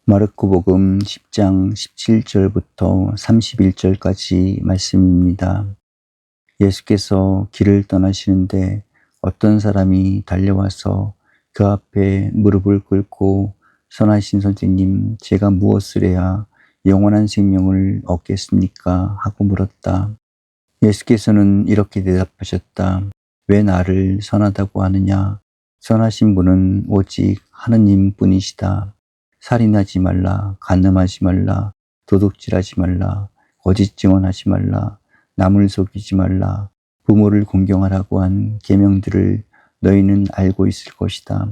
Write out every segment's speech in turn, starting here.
마르코복음 10장 17절부터 31절까지 말씀입니다. 예수께서 길을 떠나시는데 어떤 사람이 달려와서 그 앞에 무릎을 꿇고 선하신 선생님, 제가 무엇을 해야 영원한 생명을 얻겠습니까? 하고 물었다. 예수께서는 이렇게 대답하셨다. 왜 나를 선하다고 하느냐? 선하신 분은 오직 하느님뿐이시다. 살인하지 말라, 간음하지 말라, 도둑질하지 말라, 거짓 증언하지 말라, 남을 속이지 말라, 부모를 공경하라고 한 계명들을 너희는 알고 있을 것이다.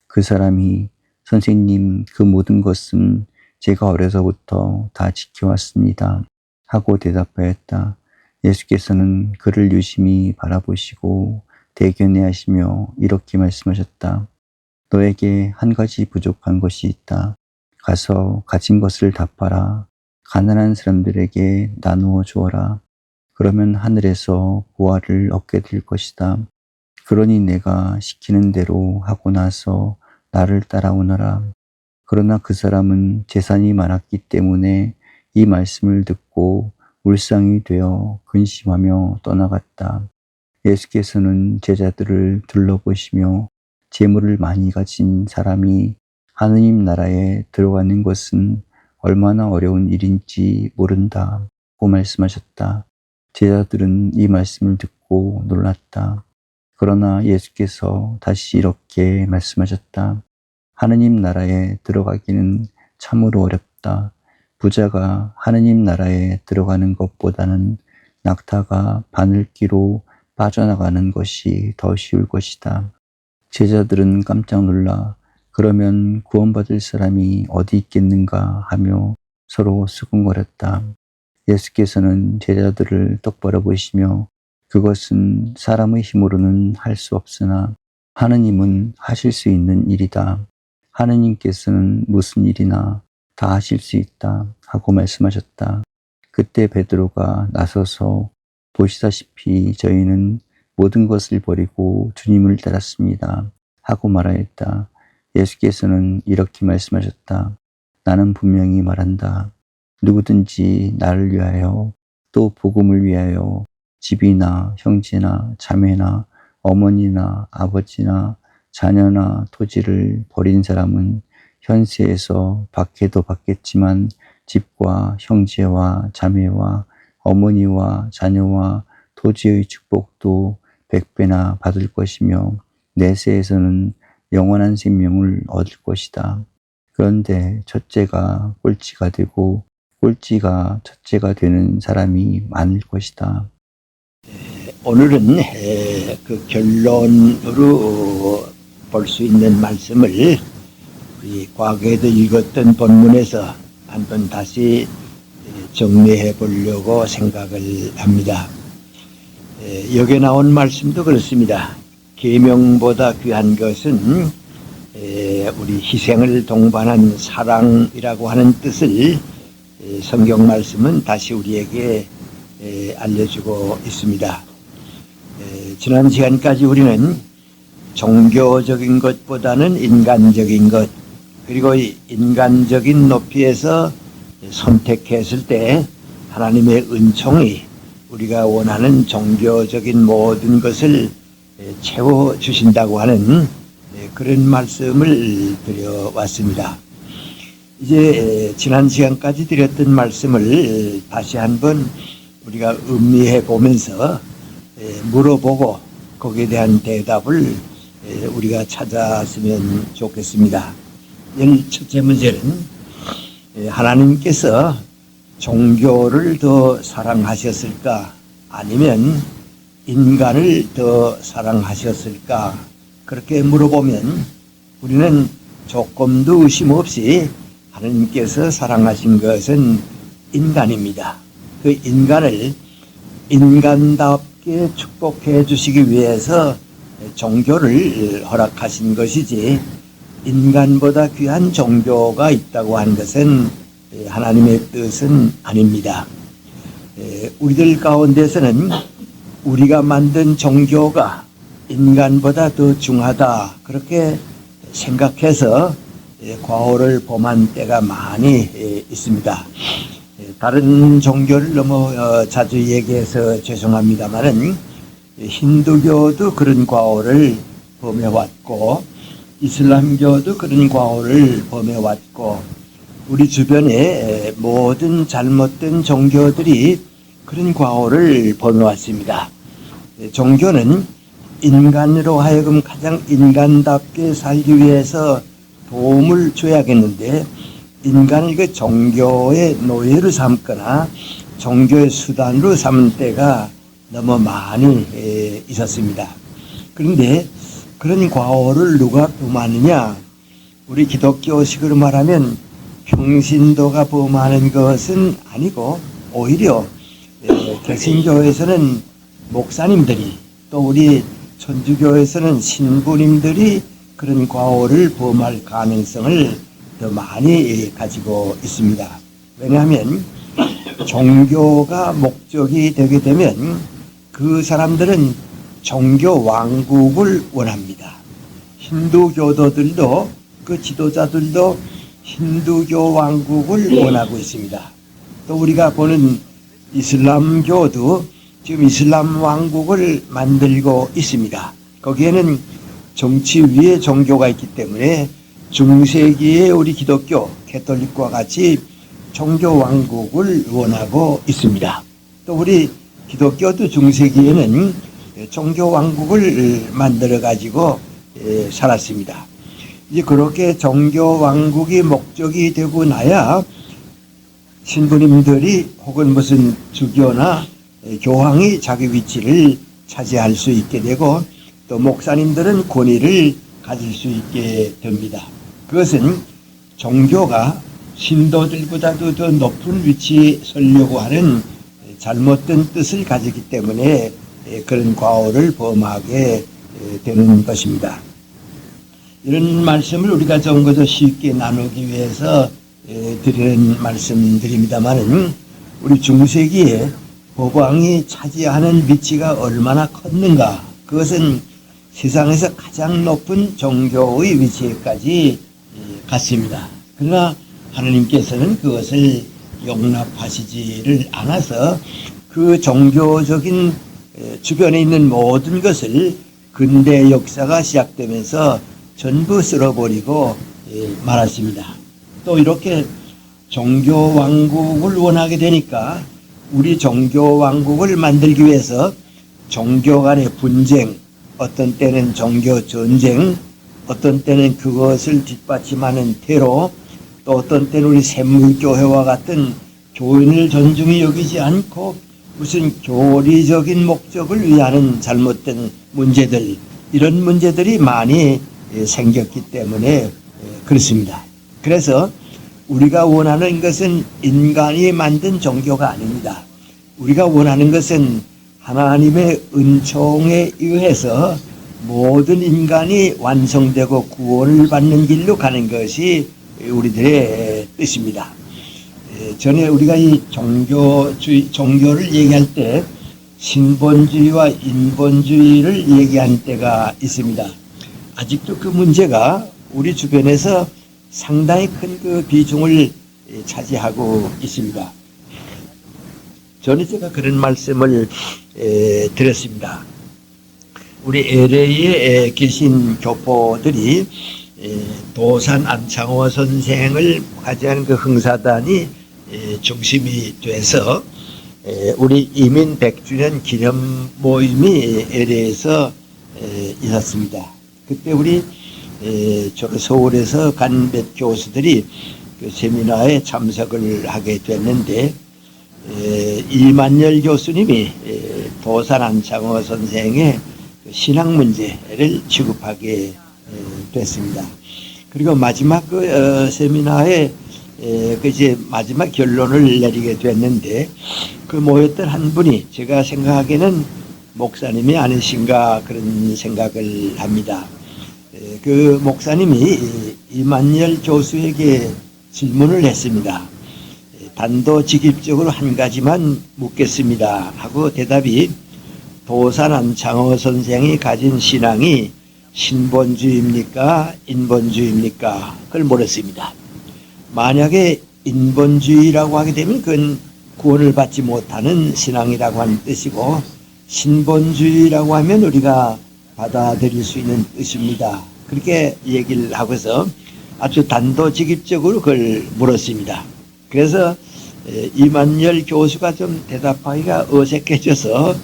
그 사람이 선생님, 그 모든 것은 제가 어려서부터 다 지켜왔습니다. 하고 대답하였다. 예수께서는 그를 유심히 바라보시고 대견해하시며 이렇게 말씀하셨다. 너에게 한 가지 부족한 것이 있다. 가서 가진 것을 다 팔아 가난한 사람들에게 나누어 주어라. 그러면 하늘에서 보화를 얻게 될 것이다. 그러니 내가 시키는 대로 하고 나서 나를 따라오너라. 그러나 그 사람은 재산이 많았기 때문에 이 말씀을 듣고 울상이 되어 근심하며 떠나갔다. 예수께서는 제자들을 둘러보시며 재물을 많이 가진 사람이 하느님 나라에 들어가는 것은 얼마나 어려운 일인지 모른다 고 말씀하셨다. 제자들은 이 말씀을 듣고 놀랐다. 그러나 예수께서 다시 이렇게 말씀하셨다. 하느님 나라에 들어가기는 참으로 어렵다. 부자가 하느님 나라에 들어가는 것보다는 낙타가 바늘기로 빠져나가는 것이 더 쉬울 것이다. 제자들은 깜짝 놀라 그러면 구원받을 사람이 어디 있겠는가 하며 서로 수군거렸다. 예수께서는 제자들을 똑바로 보시며 그것은 사람의 힘으로는 할 수 없으나 하느님은 하실 수 있는 일이다. 하느님께서는 무슨 일이나 다 하실 수 있다 하고 말씀하셨다. 그때 베드로가 나서서 보시다시피 저희는 모든 것을 버리고 주님을 따랐습니다 하고 말하였다. 예수께서는 이렇게 말씀하셨다. 나는 분명히 말한다. 누구든지 나를 위하여 또 복음을 위하여 집이나 형제나 자매나 어머니나 아버지나 자녀나 토지를 버린 사람은 현세에서 받게도 받겠지만 집과 형제와 자매와 어머니와 자녀와 토지의 축복도 100배나 받을 것이며 내세에서는 영원한 생명을 얻을 것이다. 그런데 첫째가 꼴찌가 되고 꼴찌가 첫째가 되는 사람이 많을 것이다. 오늘은 그 결론으로 볼 수 있는 말씀을 우리 과거에도 읽었던 본문에서 한번 다시 정리해 보려고 생각을 합니다. 여기에 나온 말씀도 그렇습니다. 계명보다 귀한 것은 우리 희생을 동반한 사랑이라고 하는 뜻을 성경 말씀은 다시 우리에게 알려주고 있습니다. 지난 시간까지 우리는 종교적인 것보다는 인간적인 것, 그리고 인간적인 높이에서 선택했을 때 하나님의 은총이 우리가 원하는 종교적인 모든 것을 채워주신다고 하는 그런 말씀을 드려왔습니다. 이제 지난 시간까지 드렸던 말씀을 다시 한번 우리가 음미해 보면서 물어보고 거기에 대한 대답을 우리가 찾았으면 좋겠습니다. 첫째 문제는 하나님께서 종교를 더 사랑하셨을까 아니면 인간을 더 사랑하셨을까 그렇게 물어보면 우리는 조금도 의심 없이 하나님께서 사랑하신 것은 인간입니다. 그 인간을 인간답게 축복해 주시기 위해서 종교를 허락하신 것이지 인간보다 귀한 종교가 있다고 하는 것은 하나님의 뜻은 아닙니다. 우리들 가운데서는 우리가 만든 종교가 인간보다 더 중하다 그렇게 생각해서 과오를 범한 때가 많이 있습니다. 다른 종교를 너무 자주 얘기해서 죄송합니다만은 힌두교도 그런 과오를 범해왔고 이슬람교도 그런 과오를 범해왔고 우리 주변의 모든 잘못된 종교들이 그런 과오를 범해왔습니다. 종교는 인간으로 하여금 가장 인간답게 살기 위해서 도움을 줘야겠는데 인간을 그 종교의 노예로 삼거나 종교의 수단으로 삼은 때가 너무 많이 있었습니다. 그런데 그런 과오를 누가 범하느냐? 우리 기독교식으로 말하면 평신도가 범하는 것은 아니고 오히려 개신교에서는 목사님들이 또 우리 천주교에서는 신부님들이 그런 과오를 범할 가능성을 더 많이 가지고 있습니다. 왜냐하면 종교가 목적이 되게 되면 그 사람들은 종교 왕국을 원합니다. 힌두교도들도 그 지도자들도 힌두교 왕국을 원하고 있습니다. 또 우리가 보는 이슬람교도 지금 이슬람 왕국을 만들고 있습니다. 거기에는 정치 위에 종교가 있기 때문에 중세기의 우리 기독교, 가톨릭과 같이 종교 왕국을 원하고 있습니다. 또 우리 기독교도 중세기에는 종교 왕국을 만들어 가지고 살았습니다. 이제 그렇게 종교 왕국이 목적이 되고 나야 신부님들이 혹은 무슨 주교나 교황이 자기 위치를 차지할 수 있게 되고 또 목사님들은 권위를 가질 수 있게 됩니다. 그것은 종교가 신도들보다도 더 높은 위치에 서려고 하는 잘못된 뜻을 가지기 때문에 그런 과오를 범하게 되는 것입니다. 이런 말씀을 우리가 좀 더 쉽게 나누기 위해서 드리는 말씀드립니다만은 우리 중세기에 법왕이 차지하는 위치가 얼마나 컸는가, 그것은 세상에서 가장 높은 종교의 위치에까지 갔습니다. 그러나 하나님께서는 그것을 용납하시지를 않아서 그 종교적인 주변에 있는 모든 것을 근대 역사가 시작되면서 전부 쓸어버리고 말았습니다. 또 이렇게 종교 왕국을 원하게 되니까 우리 종교 왕국을 만들기 위해서 종교 간의 분쟁, 어떤 때는 종교 전쟁, 어떤 때는 그것을 뒷받침하는 테러, 또 어떤 때는 우리 샘물교회와 같은 교인을 존중히 여기지 않고 무슨 교리적인 목적을 위하는 잘못된 문제들, 이런 문제들이 많이 생겼기 때문에 그렇습니다. 그래서 우리가 원하는 것은 인간이 만든 종교가 아닙니다. 우리가 원하는 것은 하나님의 은총에 의해서 모든 인간이 완성되고 구원을 받는 길로 가는 것이 우리들의 뜻입니다. 전에 우리가 이 종교를 얘기할 때 신본주의와 인본주의를 얘기한 때가 있습니다. 아직도 그 문제가 우리 주변에서 상당히 큰 그 비중을 차지하고 있습니다. 전에 제가 그런 말씀을 드렸습니다. 우리 LA에 계신 교포들이 도산 안창호 선생을 가지한 그 흥사단이 중심이 돼서 우리 이민 100주년 기념 모임이 LA에서 있었습니다. 그때 우리 서울에서 간 몇 교수들이 그 세미나에 참석을 하게 됐는데 이만열 교수님이 도산 안창호 선생의 신학 문제를 취급하게 됐습니다. 그리고 마지막 그 세미나에 그 이제 마지막 결론을 내리게 됐는데 그 모였던 한 분이 제가 생각하기에는 목사님이 아니신가 그런 생각을 합니다. 그 목사님이 이만열 교수에게 질문을 했습니다. 단도직입적으로 한 가지만 묻겠습니다 하고 대답이 도산 안창호 선생이 가진 신앙이 신본주의입니까? 인본주의입니까? 그걸 물었습니다. 만약에 인본주의라고 하게 되면 그건 구원을 받지 못하는 신앙이라고 하는 뜻이고, 신본주의라고 하면 우리가 받아들일 수 있는 뜻입니다. 그렇게 얘기를 하고서 아주 단도직입적으로 그걸 물었습니다. 그래서 이만열 교수가 좀 대답하기가 어색해져서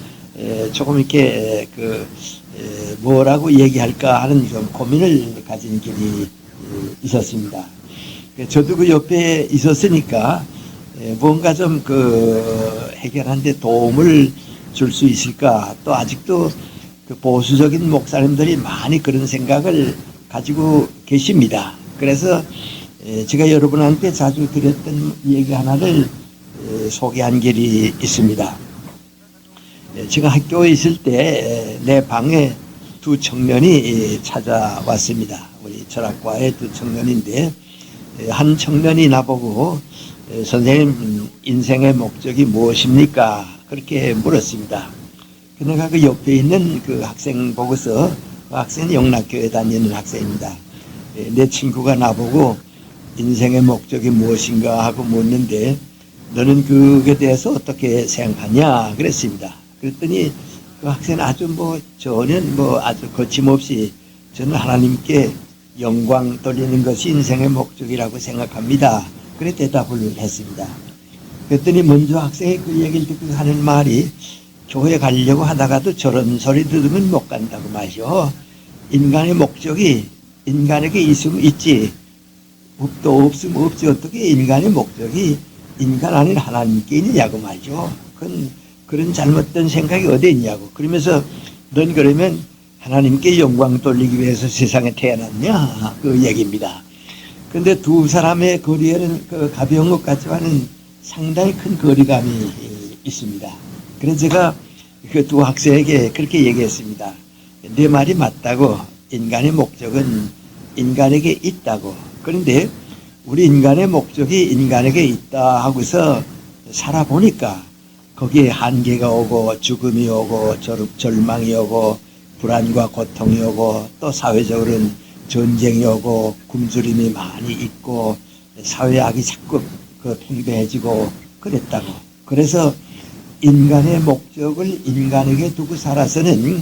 조금 이렇게 뭐라고 얘기할까 하는 좀 고민을 가진 길이 있었습니다. 저도 그 옆에 있었으니까 뭔가 좀 해결하는데 도움을 줄 수 있을까. 또 아직도 그 보수적인 목사님들이 많이 그런 생각을 가지고 계십니다. 그래서 제가 여러분한테 자주 드렸던 얘기 하나를 소개한 길이 있습니다. 제가 학교에 있을 때 내 방에 두 청년이 찾아왔습니다. 우리 철학과의 두 청년인데, 한 청년이 나보고 선생님, 인생의 목적이 무엇입니까? 그렇게 물었습니다. 내가 그 옆에 있는 그 학생 보고서, 그 학생은 영락교회 다니는 학생입니다. 내 친구가 나보고 인생의 목적이 무엇인가 하고 묻는데, 너는 그에 대해서 어떻게 생각하냐? 그랬습니다. 그랬더니 그 학생은 아주 전혀 아주 거침없이 저는 하나님께 영광 돌리는 것이 인생의 목적이라고 생각합니다. 그래 대답을 했습니다. 그랬더니 먼저 학생이 그 얘기를 듣고 하는 말이, 교회 가려고 하다가도 저런 소리 들으면 못 간다고 말이요. 인간의 목적이 인간에게 있으면 있지, 또 없으면 없지, 어떻게 인간의 목적이 인간 아닌 하나님께 있느냐고 말이죠. 그런 잘못된 생각이 어디 있냐고. 그러면서 넌 그러면 하나님께 영광 돌리기 위해서 세상에 태어났냐? 그 얘기입니다. 그런데 두 사람의 거리에는 그 가벼운 것 같지만은 상당히 큰 거리감이 있습니다. 그래서 제가 그 두 학생에게 그렇게 얘기했습니다. 내 말이 맞다고. 인간의 목적은 인간에게 있다고. 그런데 우리 인간의 목적이 인간에게 있다 하고서 살아보니까 거기에 한계가 오고 죽음이 오고 절망이 오고 불안과 고통이 오고 또 사회적으로는 전쟁이 오고 굶주림이 많이 있고 사회악이 자꾸 팽배해지고 그랬다고. 그래서 인간의 목적을 인간에게 두고 살아서는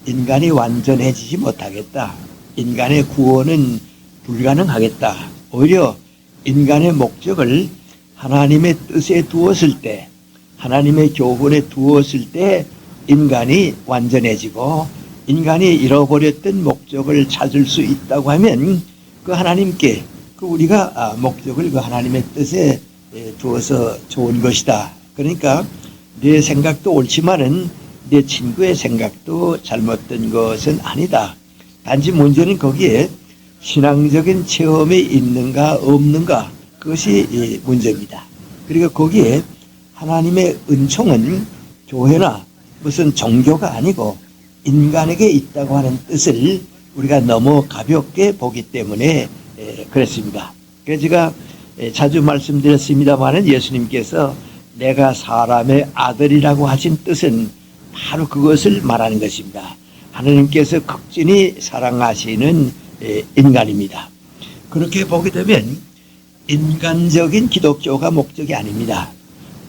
인간이 완전해지지 못하겠다. 인간의 구원은 불가능하겠다. 오히려 인간의 목적을 하나님의 뜻에 두었을 때, 하나님의 교훈에 두었을 때 인간이 완전해지고 인간이 잃어버렸던 목적을 찾을 수 있다고 하면 그 하나님께 우리가 목적을 그 하나님의 뜻에 두어서 좋은 것이다. 그러니까 내 생각도 옳지만은 내 친구의 생각도 잘못된 것은 아니다. 단지 문제는 거기에 신앙적인 체험이 있는가 없는가, 그것이 문제입니다. 그리고 거기에 하나님의 은총은 교회나 무슨 종교가 아니고 인간에게 있다고 하는 뜻을 우리가 너무 가볍게 보기 때문에 그렇습니다. 그래서 제가 자주 말씀드렸습니다마는 예수님께서 내가 사람의 아들이라고 하신 뜻은 바로 그것을 말하는 것입니다. 하나님께서 극진히 사랑하시는 인간입니다. 그렇게 보게 되면 인간적인 기독교가 목적이 아닙니다.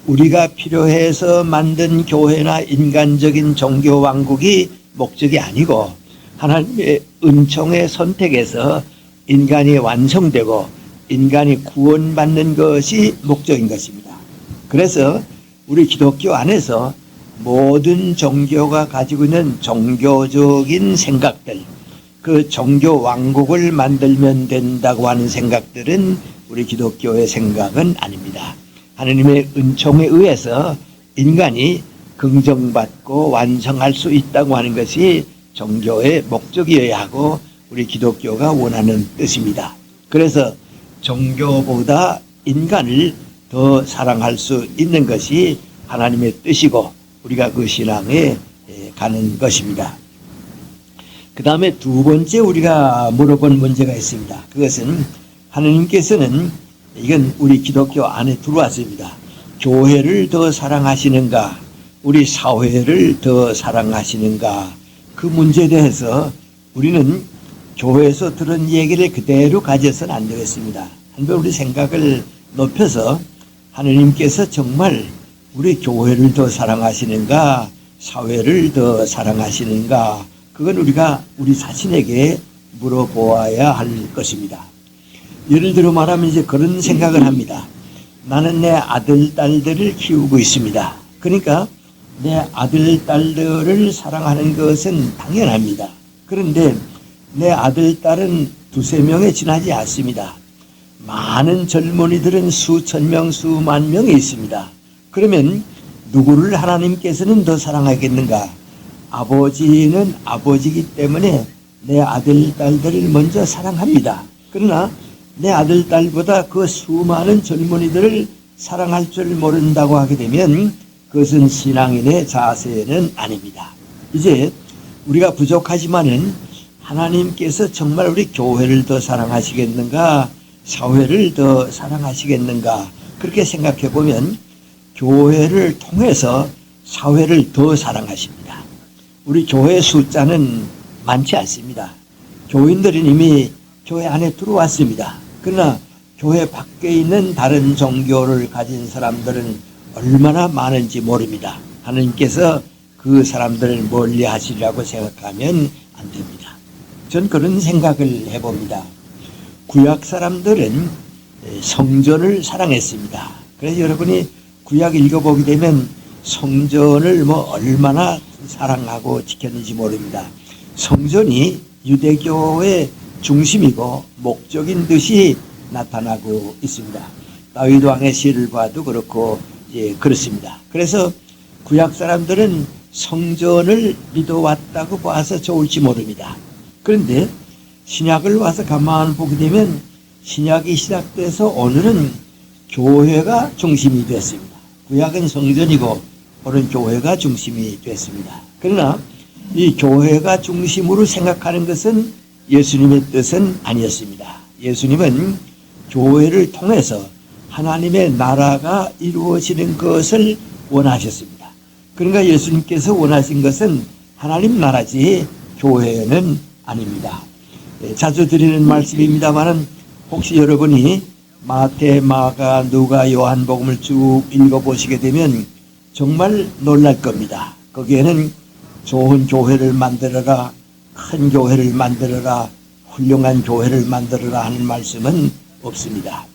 우리가 필요해서 만든 교회나 인간적인 종교 왕국이 목적이 아니고 하나님의 은총의 선택에서 인간이 완성되고 인간이 구원받는 것이 목적인 것입니다. 그래서 우리 기독교 안에서 모든 종교가 가지고 있는 종교적인 생각들, 그 종교 왕국을 만들면 된다고 하는 생각들은 우리 기독교의 생각은 아닙니다. 하나님의 은총에 의해서 인간이 긍정받고 완성할 수 있다고 하는 것이 종교의 목적이어야 하고 우리 기독교가 원하는 뜻입니다. 그래서 종교보다 인간을 더 사랑할 수 있는 것이 하나님의 뜻이고 우리가 그 신앙에 가는 것입니다. 그 다음에 두 번째 우리가 물어본 문제가 있습니다. 그것은 하나님께서는, 이건 우리 기독교 안에 들어왔습니다. 교회를 더 사랑하시는가, 우리 사회를 더 사랑하시는가, 그 문제에 대해서 우리는 교회에서 들은 얘기를 그대로 가져서는 안 되겠습니다. 한번 우리 생각을 높여서 하느님께서 정말 우리 교회를 더 사랑하시는가, 사회를 더 사랑하시는가, 그건 우리가 우리 자신에게 물어보아야 할 것입니다. 예를 들어 말하면 이제 그런 생각을 합니다. 나는 내 아들, 딸들을 키우고 있습니다. 그러니까 내 아들, 딸들을 사랑하는 것은 당연합니다. 그런데 내 아들, 딸은 두세 명에 지나지 않습니다. 많은 젊은이들은 수천 명, 수만 명이 있습니다. 그러면 누구를 하나님께서는 더 사랑하겠는가? 아버지는 아버지이기 때문에 내 아들, 딸들을 먼저 사랑합니다. 그러나 내 아들, 딸보다 그 수많은 젊은이들을 사랑할 줄 모른다고 하게 되면 그것은 신앙인의 자세는 아닙니다. 이제 우리가 부족하지만은 하나님께서 정말 우리 교회를 더 사랑하시겠는가, 사회를 더 사랑하시겠는가, 그렇게 생각해 보면 교회를 통해서 사회를 더 사랑하십니다. 우리 교회 숫자는 많지 않습니다. 교인들은 이미 교회 안에 들어왔습니다. 그러나 교회 밖에 있는 다른 종교를 가진 사람들은 얼마나 많은지 모릅니다. 하나님께서 그 사람들을 멀리 하시리라고 생각하면 안 됩니다. 전 그런 생각을 해봅니다. 구약 사람들은 성전을 사랑했습니다. 그래서 여러분이 구약 읽어보게 되면 성전을 얼마나 사랑하고 지켰는지 모릅니다. 성전이 유대교의 중심이고 목적인 듯이 나타나고 있습니다. 다윗 왕의 시를 봐도 그렇고 그렇습니다. 그래서 구약 사람들은 성전을 믿어왔다고 봐서 좋을지 모릅니다. 그런데 신약을 와서 가만 보게 되면 신약이 시작돼서 오늘은 교회가 중심이 됐습니다. 구약은 성전이고 오늘은 교회가 중심이 됐습니다. 그러나 이 교회가 중심으로 생각하는 것은 예수님의 뜻은 아니었습니다. 예수님은 교회를 통해서 하나님의 나라가 이루어지는 것을 원하셨습니다. 그러니까 예수님께서 원하신 것은 하나님 나라지 교회는 아닙니다. 자주 드리는 말씀입니다만 혹시 여러분이 마태, 마가, 누가, 요한복음을 쭉 읽어보시게 되면 정말 놀랄 겁니다. 거기에는 좋은 교회를 만들어라, 큰 교회를 만들어라, 훌륭한 교회를 만들어라 하는 말씀은 없습니다.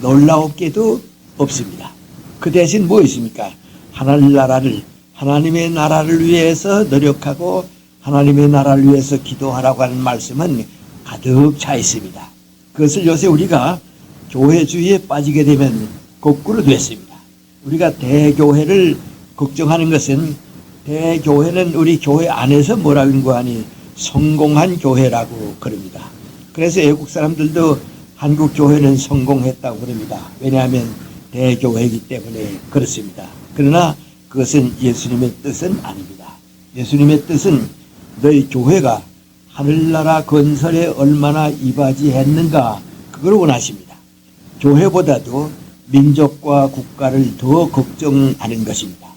놀라웠게도 없습니다. 그 대신 무엇입니까? 하나님의 나라를 위해서 노력하고 하나님의 나라를 위해서 기도하라고 하는 말씀은 가득 차 있습니다. 그것을 요새 우리가 교회주의에 빠지게 되면 거꾸로 됐습니다. 우리가 대교회를 걱정하는 것은 대교회는 우리 교회 안에서 뭐라고 하니 성공한 교회라고 그럽니다. 그래서 외국 사람들도 한국 교회는 성공했다고 그럽니다. 왜냐하면 대교회이기 때문에 그렇습니다. 그러나 그것은 예수님의 뜻은 아닙니다. 예수님의 뜻은 너희 교회가 하늘나라 건설에 얼마나 이바지했는가 그걸 원하십니다. 교회보다도 민족과 국가를 더 걱정하는 것입니다.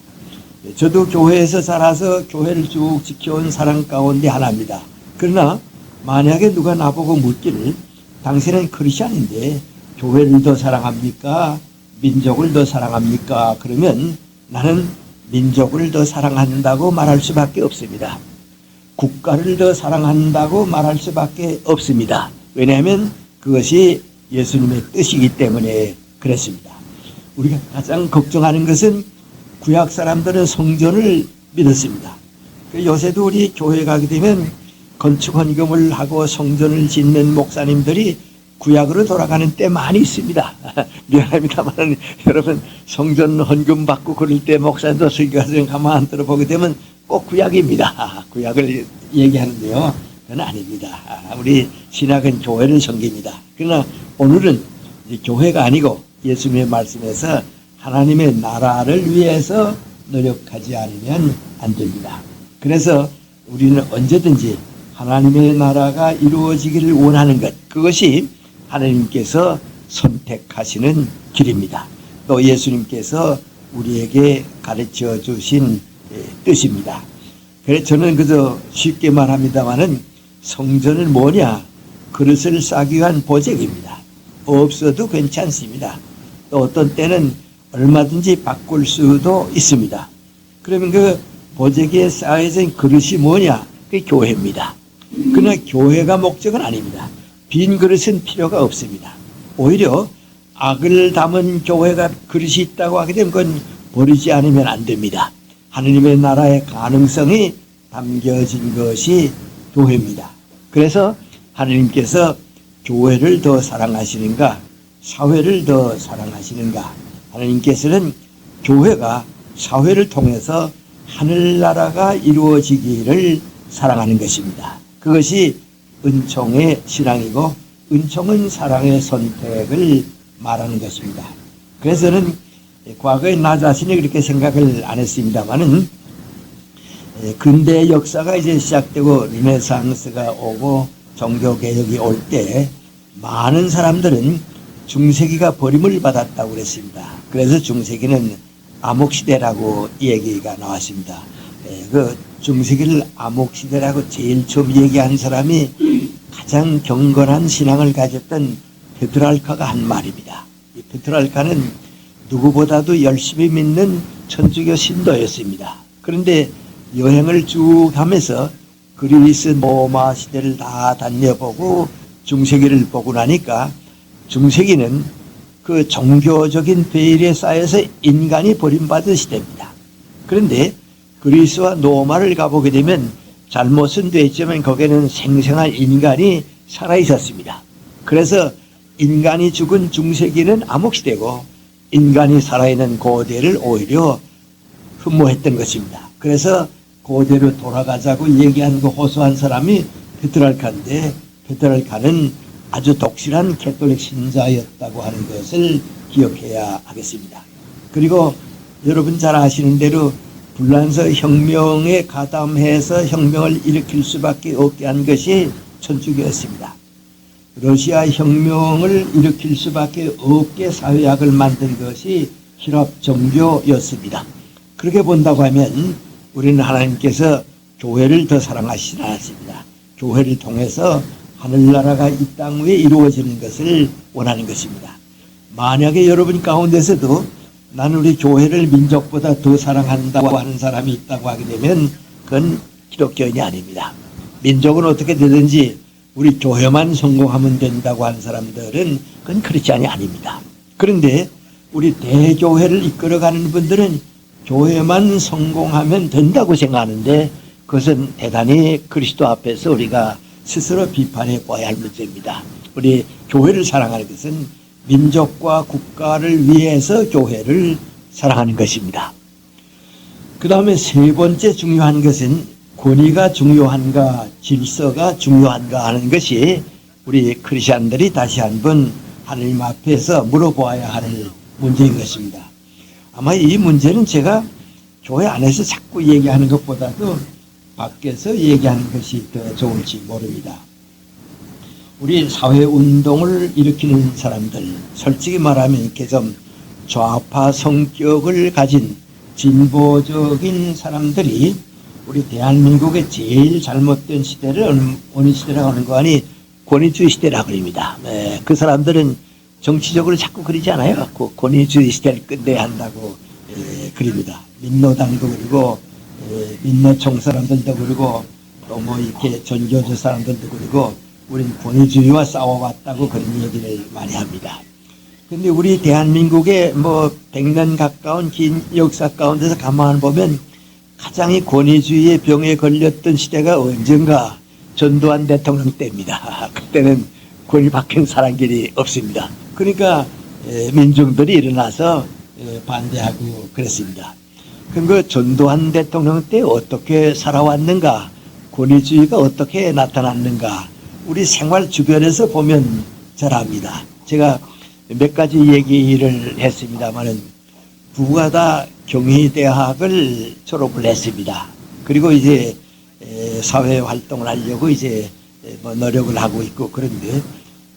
저도 교회에서 자라서 교회를 쭉 지켜온 사람 가운데 하나입니다. 그러나 만약에 누가 나보고 묻기를 당신은 크리스찬인데 교회를 더 사랑합니까? 민족을 더 사랑합니까? 그러면 나는 민족을 더 사랑한다고 말할 수밖에 없습니다. 국가를 더 사랑한다고 말할 수밖에 없습니다. 왜냐하면 그것이 예수님의 뜻이기 때문에 그렇습니다. 우리가 가장 걱정하는 것은 구약 사람들은 성전을 믿었습니다. 요새도 우리 교회 가게 되면 건축 헌금을 하고 성전을 짓는 목사님들이 구약으로 돌아가는 때 많이 있습니다. 미안합니다만 여러분 성전 헌금 받고 그럴 때 목사님도 설교하시는 가만 들어보게 되면 꼭 구약입니다. 구약을 얘기하는데요. 그건 아닙니다. 우리 신약은 교회를 섬깁니다. 그러나 오늘은 교회가 아니고 예수님의 말씀에서 하나님의 나라를 위해서 노력하지 않으면 안 됩니다. 그래서 우리는 언제든지 하나님의 나라가 이루어지기를 원하는 것, 그것이 하나님께서 선택하시는 길입니다. 또 예수님께서 우리에게 가르쳐 주신 뜻입니다. 그래서 저는 그저 쉽게 말합니다마는 성전은 뭐냐? 그릇을 싸기 위한 보재기입니다. 없어도 괜찮습니다. 또 어떤 때는 얼마든지 바꿀 수도 있습니다. 그러면 그 보재기에 쌓여진 그릇이 뭐냐? 그게 교회입니다. 그러나 교회가 목적은 아닙니다. 빈 그릇은 필요가 없습니다. 오히려 악을 담은 교회가 그릇이 있다고 하게 되면 그건 버리지 않으면 안 됩니다. 하느님의 나라의 가능성이 담겨진 것이 교회입니다. 그래서 하느님께서 교회를 더 사랑하시는가, 사회를 더 사랑하시는가? 하느님께서는 교회가 사회를 통해서 하늘나라가 이루어지기를 사랑하는 것입니다. 그것이 은총의 신앙이고 은총은 사랑의 선택을 말하는 것입니다. 그래서 저는 과거에 나 자신이 그렇게 생각을 안 했습니다만은 근대 역사가 이제 시작되고 르네상스가 오고 종교개혁이 올 때 많은 사람들은 중세기가 버림을 받았다고 그랬습니다. 그래서 중세기는 암흑시대라고 얘기가 나왔습니다. 그 중세기를 암흑시대라고 제일 처음 얘기한 사람이 가장 경건한 신앙을 가졌던 페트랄카가 한 말입니다. 이 페트랄카는 누구보다도 열심히 믿는 천주교 신도였습니다. 그런데 여행을 쭉 하면서 그리스 로마 시대를 다 다녀보고 중세기를 보고 나니까 중세기는 그 종교적인 베일에 쌓여서 인간이 버림받은 시대입니다. 그런데 그리스와 로마를 가보게 되면 잘못은 됐지만 거기에는 생생한 인간이 살아있었습니다. 그래서 인간이 죽은 중세기는 암흑시대고 인간이 살아있는 고대를 오히려 흠모했던 것입니다. 그래서 고대로 돌아가자고 얘기한 그 호소한 사람이 페트랄카인데 페트랄카는 아주 독실한 캐톨릭 신자였다고 하는 것을 기억해야 하겠습니다. 그리고 여러분 잘 아시는 대로 불란서 혁명에 가담해서 혁명을 일으킬 수밖에 없게 한 것이 천주교였습니다. 러시아 혁명을 일으킬 수밖에 없게 사회학을 만든 것이 힐랍 종교였습니다. 그렇게 본다고 하면 우리는 하나님께서 교회를 더 사랑하시지 않았습니다. 교회를 통해서 하늘나라가 이 땅 위에 이루어지는 것을 원하는 것입니다. 만약에 여러분 가운데서도 나는 우리 교회를 민족보다 더 사랑한다고 하는 사람이 있다고 하게 되면 그건 기독교인이 아닙니다. 민족은 어떻게 되든지 우리 교회만 성공하면 된다고 하는 사람들은 그건 크리스찬이 아닙니다. 그런데 우리 대교회를 이끌어가는 분들은 교회만 성공하면 된다고 생각하는데 그것은 대단히 그리스도 앞에서 우리가 스스로 비판해 봐야 할 문제입니다. 우리 교회를 사랑하는 것은 민족과 국가를 위해서 교회를 사랑하는 것입니다. 그 다음에 세 번째 중요한 것은 권위가 중요한가 질서가 중요한가 하는 것이 우리 크리스찬들이 다시 한번 하나님 앞에서 물어보아야 할 문제인 것입니다. 아마 이 문제는 제가 교회 안에서 자꾸 얘기하는 것보다도 밖에서 얘기하는 것이 더 좋을지 모릅니다. 우리 사회운동을 일으키는 사람들, 솔직히 말하면 이렇게 좀 좌파 성격을 가진 진보적인 사람들이 우리 대한민국의 제일 잘못된 시대를 어느 시대라고 하는 거 아니 권위주의 시대라고 그럽니다. 그 사람들은 정치적으로 자꾸 그러지 않아요. 그 권위주의 시대를 끝내야 한다고 그럽니다. 민노당도 그러고 민노총 사람들도 그러고 또 뭐 이렇게 전교조 사람들도 그러고 우리는 권위주의와 싸워왔다고 그런 얘기를 많이 합니다. 근데 우리 대한민국의 뭐 100년 가까운 긴 역사 가운데서 가만 보면 가장 이 권위주의의 병에 걸렸던 시대가 언젠가 전두환 대통령 때입니다. 그때는 권위 박힌 사람들이 없습니다. 그러니까 민중들이 일어나서 반대하고 그랬습니다. 그럼 그 전두환 대통령 때 어떻게 살아왔는가, 권위주의가 어떻게 나타났는가, 우리 생활 주변에서 보면 잘 압니다. 제가 몇 가지 얘기를 했습니다만은 부부가 다 경희대학을 졸업을 했습니다. 그리고 이제 사회 활동을 하려고 이제 뭐 노력을 하고 있고 그런데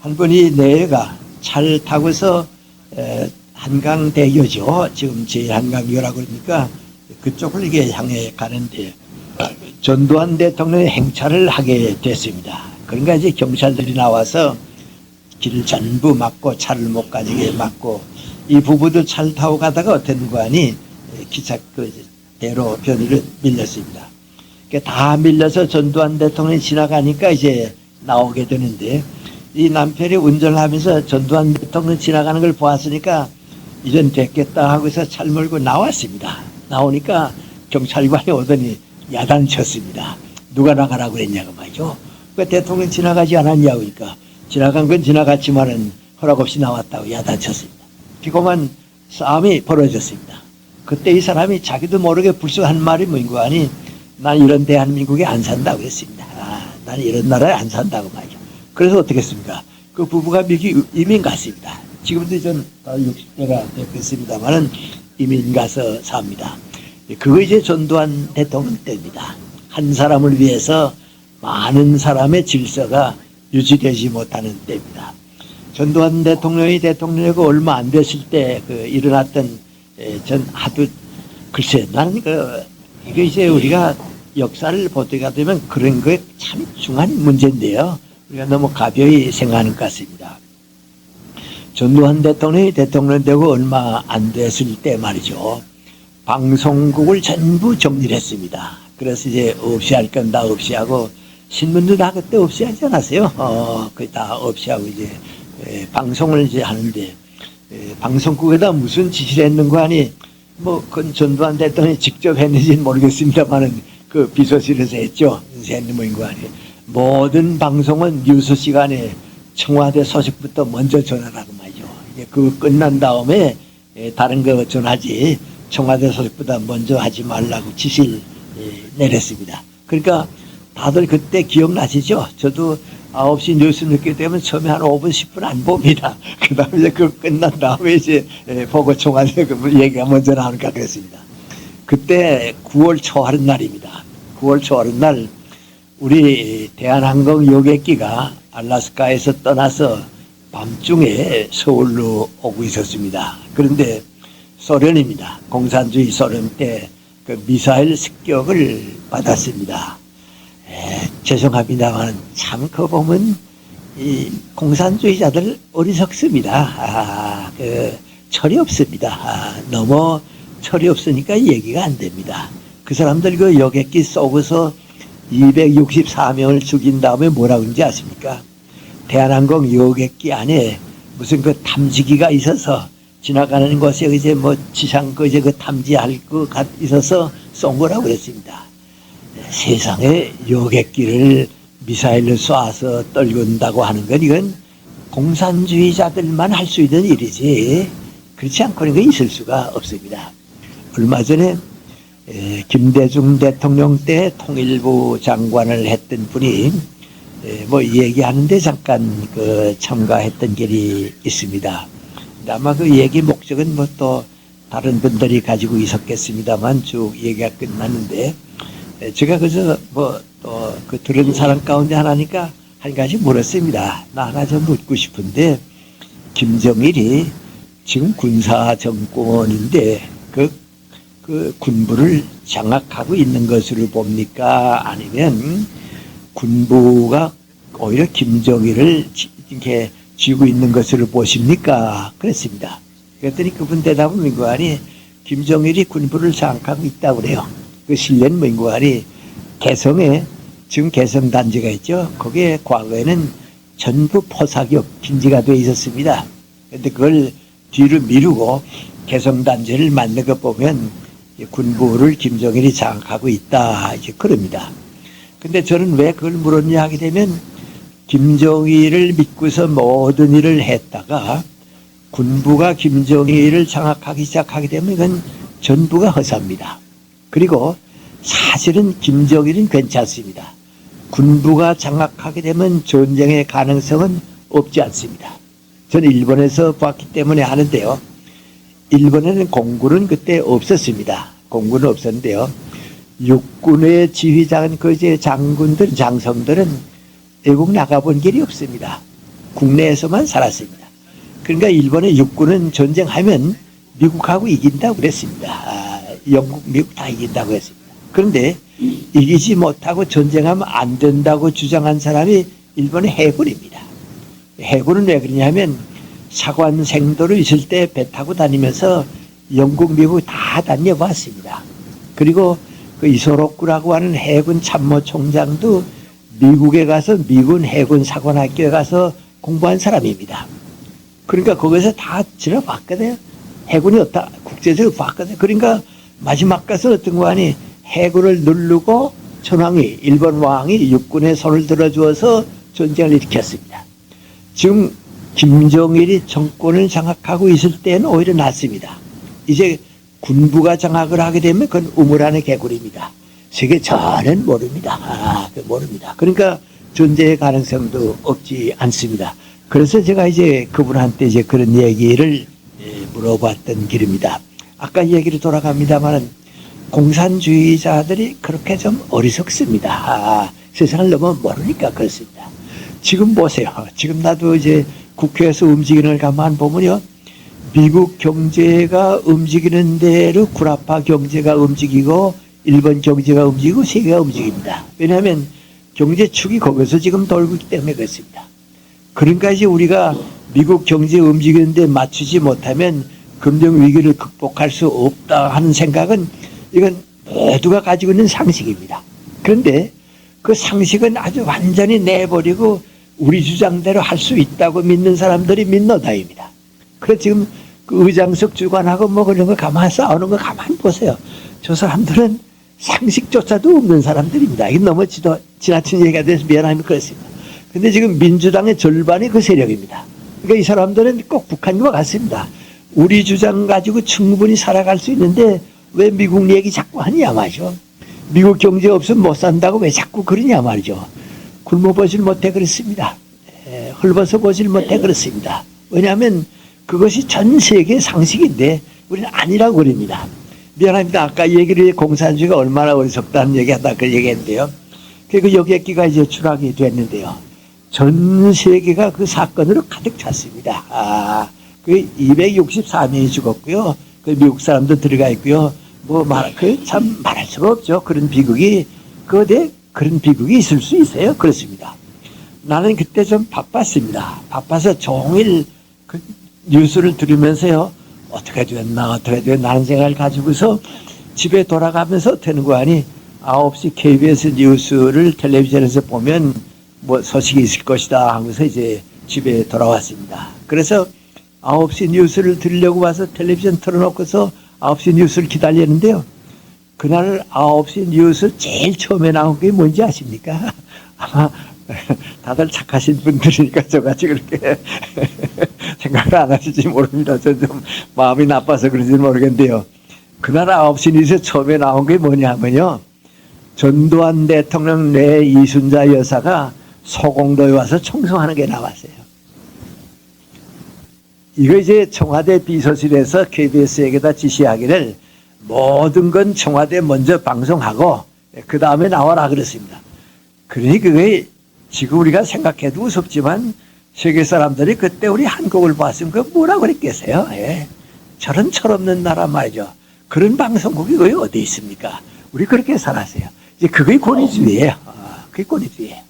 한 번이 내가 차를 타고서 한강대교죠. 지금 제 한강교라고 그러니까 그쪽을 이게 향해 가는데 전두환 대통령의 행차를 하게 됐습니다. 그러니까 이제 경찰들이 나와서 길을 전부 막고 차를 못 가지게 막고 이 부부도 차를 타고 가다가 어떤 관이 기차 대로 변으로 밀렸습니다. 그러니까 다 밀려서 전두환 대통령이 지나가니까 이제 나오게 되는데 이 남편이 운전을 하면서 전두환 대통령 지나가는 걸 보았으니까 이젠 됐겠다 하고서 차를 몰고 나왔습니다. 나오니까 경찰관이 오더니 야단쳤습니다. 누가 나가라고 그랬냐고 말이죠. 그 대통령 지나가지 않았냐고 그러니까 지나간 건 지나갔지만은 허락 없이 나왔다고 야단쳤습니다. 그고만 싸움이 벌어졌습니다. 그때 이 사람이 자기도 모르게 불쑥 한 말이 뭔고 하니 난 이런 대한민국에 안 산다고 했습니다. 난 이런 나라에 안 산다고 말이죠. 그래서 어떻게 했습니까? 그 부부가 미국 이민 갔습니다. 지금도 전 60대가 됐습니다만은 이민 가서 삽니다. 그거 이제 전두환 대통령 때입니다. 한 사람을 위해서 많은 사람의 질서가 유지되지 못하는 때입니다. 전두환 대통령이 대통령이고 얼마 안 됐을 때 일어났던 전 하도 글쎄 나는 이게 이제 우리가 역사를 보도가 되면 그런 거에 참 중요한 문제인데요. 우리가 너무 가벼이 생각하는 것 같습니다. 전두환 대통령이 대통령 되고 얼마 안 됐을 때 말이죠. 방송국을 전부 정리를 했습니다. 그래서 이제 없이 할 건 다 없이 하고 신문도 다 그때 없이 하지 않았어요. 다 없이 하고 이제 방송을 이제 하는데 방송국에다 무슨 지시를 했는가 하니 그건 전두환 대통령이 직접 했는지는 모르겠습니다만은 그 비서실에서 했죠. 했는가 하니 모든 방송은 뉴스 시간에 청와대 소식부터 먼저 전하라고 말이죠. 이제 그거 끝난 다음에 다른 거 전하지 청와대 소식보다 먼저 하지 말라고 지시를 내렸습니다. 그러니까 다들 그때 기억나시죠? 저도 9시 뉴스 늦게 되면 처음에 한 5분, 10분 안 봅니다. 그 다음에 이제 그거 끝난 다음에 이제 보고 청와대 얘기가 먼저 나오니까 그랬습니다. 그때 9월 초하루 날입니다. 9월 초하루 날 우리 대한항공 여객기가 알래스카에서 떠나서 밤중에 서울로 오고 있었습니다. 그런데 소련입니다. 공산주의 소련 때 그 미사일 습격을 받았습니다. 죄송합니다만 참 그 보면 이 공산주의자들 어리석습니다. 철이 없습니다. 너무 철이 없으니까 얘기가 안 됩니다. 그 사람들 그 여객기 쏘고서 264명을 죽인 다음에 뭐라고 하는지 아십니까? 대한항공 여객기 안에 무슨 그 탐지기가 있어서 지나가는 곳에 이제 지상 그 탐지할 거 있어서 쏜 거라고 그랬습니다. 세상에 여객기를 미사일로 쏴서 떨군다고 하는 건 이건 공산주의자들만 할 수 있는 일이지 그렇지 않고는 있을 수가 없습니다. 얼마 전에 김대중 대통령 때 통일부 장관을 했던 분이 얘기하는데 잠깐 참가했던 길이 있습니다. 아마 그 얘기 목적은 또 다른 분들이 가지고 있었겠습니다만 쭉 얘기가 끝났는데 제가 그래서 그 들은 사람 가운데 하나니까 한 가지 물었습니다. 나 하나 좀 묻고 싶은데 김정일이 지금 군사 정권인데 그 군부를 장악하고 있는 것으로 봅니까? 아니면 군부가 오히려 김정일을 이렇게 쥐고 있는 것으로 보십니까? 그랬습니다. 그랬더니 그분 대답은 민구하니 김정일이 군부를 장악하고 있다고 그래요. 그 실례는 민구하니 개성에 지금 개성단지가 있죠. 거기에 과거에는 전부 포사격 빈지가 되어 있었습니다. 그런데 그걸 뒤로 미루고 개성단지를 만든 거 보면 군부를 김정일이 장악하고 있다 이렇게 그럽니다. 근데 저는 왜 그걸 물었냐 하게 되면 김정일을 믿고서 모든 일을 했다가 군부가 김정일을 장악하기 시작하게 되면 이건 전부가 허사입니다. 그리고 사실은 김정일은 괜찮습니다. 군부가 장악하게 되면 전쟁의 가능성은 없지 않습니다. 저는 일본에서 봤기 때문에 하는데요. 일본에는 공군은 그때 없었습니다. 공군은 없었는데요. 육군의 지휘장은 장군들, 장성들은 외국 나가본 길이 없습니다. 국내에서만 살았습니다. 그러니까 일본의 육군은 전쟁하면 미국하고 이긴다고 그랬습니다. 영국, 미국 다 이긴다고 했습니다. 그런데 이기지 못하고 전쟁하면 안 된다고 주장한 사람이 일본의 해군입니다. 해군은 왜 그러냐면 사관생도로 있을 때 배 타고 다니면서 영국, 미국 다 다녀봤습니다. 그리고 그 이소록구라고 하는 해군 참모총장도 미국에 가서 미군 해군 사관학교에 가서 공부한 사람입니다. 그러니까 거기서 다 지나봤거든요. 해군이 어떠 국제적으로 봤거든요. 그러니까 마지막 가서 어떤 거 아니 해군을 누르고 천황이 일본 왕이 육군에 손을 들어주어서 전쟁을 일으켰습니다. 지금 김정일이 정권을 장악하고 있을 때는 오히려 낫습니다. 이제 군부가 장악을 하게 되면 그건 우물안의 개구리입니다. 세계 전은 모릅니다. 모릅니다. 그러니까 존재의 가능성도 없지 않습니다. 그래서 제가 이제 그분한테 이제 그런 얘기를 물어봤던 길입니다. 아까 얘기로 돌아갑니다만 공산주의자들이 그렇게 좀 어리석습니다. 세상을 너무 모르니까 그렇습니다. 지금 보세요. 지금 나도 이제 국회에서 움직이는 걸 가만 보면요. 미국 경제가 움직이는 대로 구라파 경제가 움직이고 일본 경제가 움직이고 세계가 움직입니다. 왜냐하면 경제축이 거기서 지금 돌고 있기 때문에 그렇습니다. 그러니까 이제 우리가 미국 경제 움직이는데 맞추지 못하면 금융위기를 극복할 수 없다 하는 생각은 이건 모두가 가지고 있는 상식입니다. 그런데 그 상식은 아주 완전히 내버리고 우리 주장대로 할 수 있다고 믿는 사람들이 민노다입니다. 그래서 지금 그 의장석 주관하고 뭐 그런 거 가만 싸우는 거 가만 보세요. 저 사람들은 상식조차도 없는 사람들입니다. 이게 너무 지나친 얘기가 돼서 미안하면 그렇습니다. 근데 지금 민주당의 절반이 그 세력입니다. 그러니까 이 사람들은 꼭 북한과 같습니다. 우리 주장 가지고 충분히 살아갈 수 있는데 왜 미국 얘기 자꾸 하냐 말이죠. 미국 경제 없으면 못 산다고 왜 자꾸 그러냐 말이죠. 굶어보질 못해 그렇습니다. 헐벗어 보질 못해 그렇습니다. 왜냐하면 그것이 전 세계 상식인데 우리는 아니라고 그럽니다. 미안합니다. 아까 얘기를 공산주의가 얼마나 어리석다는 얘기하다 그 얘기했는데요. 그 여객기가 이제 추락이 됐는데요. 전 세계가 그 사건으로 가득 찼습니다. 그 264명이 죽었고요. 그 미국 사람도 들어가 있고요. 참 말할 수가 없죠. 그런 비극이 그런 비극이 있을 수 있어요. 그렇습니다. 나는 그때 좀 바빴습니다. 바빠서 종일 그 뉴스를 들으면서요. 어떻게 됐나 하는 생각을 가지고서 집에 돌아가면서 되는 거 아니 9시 KBS 뉴스를 텔레비전에서 보면 뭐 소식이 있을 것이다 하면서 이제 집에 돌아왔습니다. 그래서 9시 뉴스를 들으려고 와서 텔레비전 틀어놓고서 9시 뉴스를 기다렸는데요. 그날 9시 뉴스 제일 처음에 나온 게 뭔지 아십니까? 아마 다들 착하신 분들이니까 저같이 그렇게 생각을 안 하실지 모릅니다. 저 좀 마음이 나빠서 그런지 모르겠는데요. 그날 9시 뉴스 처음에 나온 게 뭐냐면요. 전두환 대통령 내 이순자 여사가 소공도에 와서 청소하는 게 나왔어요. 이거 이제 청와대 비서실에서 KBS에게다 지시하기를 모든 건 청와대 먼저 방송하고 그 다음에 나와라 그랬습니다. 그러니 그게 지금 우리가 생각해도 무섭지만 세계 사람들이 그때 우리 한국을 봤으면 그 뭐라고 그랬겠어요? 예. 저런 철없는 나라 말이죠. 그런 방송국이 거기 어디 있습니까? 우리 그렇게 살았어요. 이제 그게 권위주의예요. 그게 권위주의예요.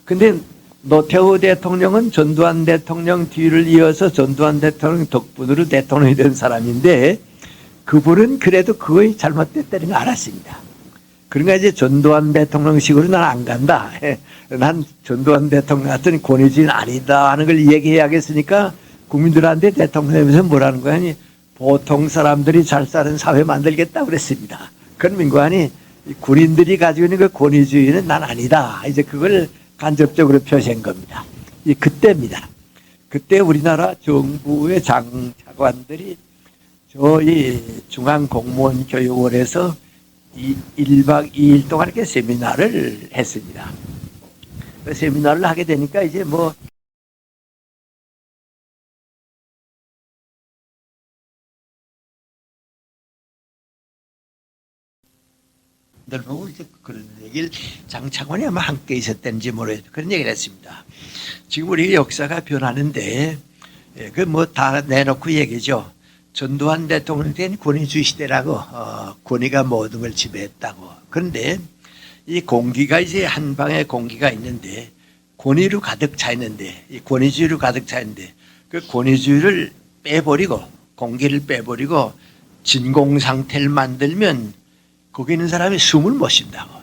근데 노태우 대통령은 전두환 대통령 뒤를 이어서 전두환 대통령 덕분으로 대통령이 된 사람인데 그분은 그래도 그거에 잘못됐다는 걸 알았습니다. 그러니까 이제 전두환 대통령식으로 난 안 간다. 난 전두환 대통령 같은 권위주의는 아니다 하는 걸 얘기해야겠으니까 국민들한테 대통령에서 뭐라는 거야? 보통 사람들이 잘 사는 사회 만들겠다 그랬습니다. 그런 민관이 군인들이 가지고 있는 그 권위주의는 난 아니다. 이제 그걸 간접적으로 표시한 겁니다. 그때입니다. 그때 우리나라 정부의 장차관들이 저희 중앙공무원교육원에서 1박 2일 동안 이렇게 세미나를 했습니다. 그 세미나를 하게 되니까 이제 뭐 늘 보고 이제 그런 얘기를 장차관이 아마 함께 있었던지 모르겠어요. 그런 얘기를 했습니다. 지금 우리 역사가 변하는데 그 뭐 다 내놓고 얘기죠. 전두환 대통령 때는 권위주의 시대라고 권위가 모든 걸 지배했다고. 그런데 이 공기가 이제 한 방에 공기가 있는데 권위로 가득 차 있는데 이 권위주의로 가득 차 있는데 그 권위주의를 빼버리고 공기를 빼버리고 진공 상태를 만들면 거기 있는 사람이 숨을 못 쉰다고.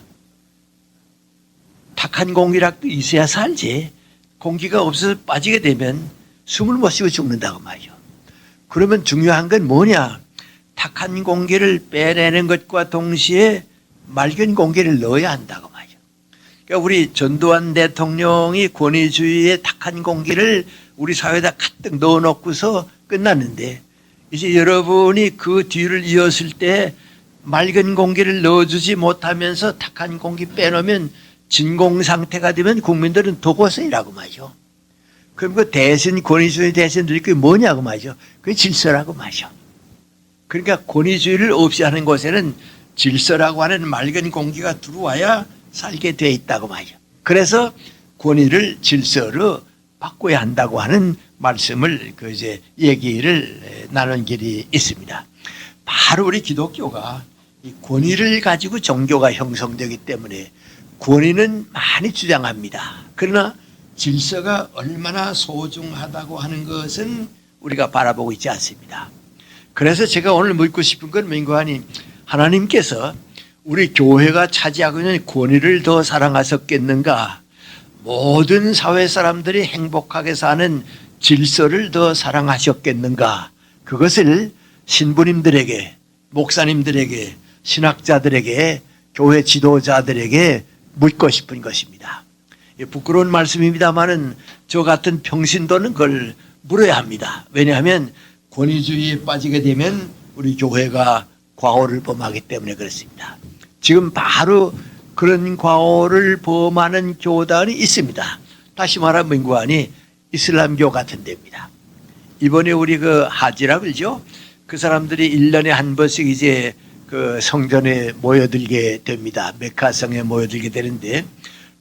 탁한 공기락도 있어야 살지. 공기가 없어서 빠지게 되면 숨을 못 쉬고 죽는다고 말이죠. 그러면 중요한 건 뭐냐? 탁한 공기를 빼내는 것과 동시에 맑은 공기를 넣어야 한다고 말이죠. 그러니까 우리 전두환 대통령이 권위주의의 탁한 공기를 우리 사회에다 가득 넣어놓고서 끝났는데 이제 여러분이 그 뒤를 이었을 때 맑은 공기를 넣어주지 못하면서 탁한 공기 빼놓으면 진공 상태가 되면 국민들은 더 고생이라고 말이죠. 그럼 그 대신 권위주의 대신 드릴 게 뭐냐고 말이죠. 그게 질서라고 말이죠. 그러니까 권위주의를 없이 하는 곳에는 질서라고 하는 맑은 공기가 들어와야 살게 돼 있다고 말이죠. 그래서 권위를 질서로 바꿔야 한다고 하는 말씀을 이제 얘기를 나눈 길이 있습니다. 바로 우리 기독교가 이 권위를 가지고 종교가 형성되기 때문에 권위는 많이 주장합니다. 그러나 질서가 얼마나 소중하다고 하는 것은 우리가 바라보고 있지 않습니다. 그래서 제가 오늘 묻고 싶은 건 민구하니 하나님께서 우리 교회가 차지하고 있는 권위를 더 사랑하셨겠는가? 모든 사회 사람들이 행복하게 사는 질서를 더 사랑하셨겠는가? 그것을 신부님들에게, 목사님들에게, 신학자들에게, 교회 지도자들에게 묻고 싶은 것입니다. 부끄러운 말씀입니다만은 저 같은 평신도는 그걸 물어야 합니다. 왜냐하면 권위주의에 빠지게 되면 우리 교회가 과오를 범하기 때문에 그렇습니다. 지금 바로 그런 과오를 범하는 교단이 있습니다. 다시 말하면 민구하니 이슬람교 같은 데입니다. 이번에 우리 그 하지라 그러죠? 그 사람들이 1년에 한 번씩 이제 그 성전에 모여들게 됩니다. 메카성에 모여들게 되는데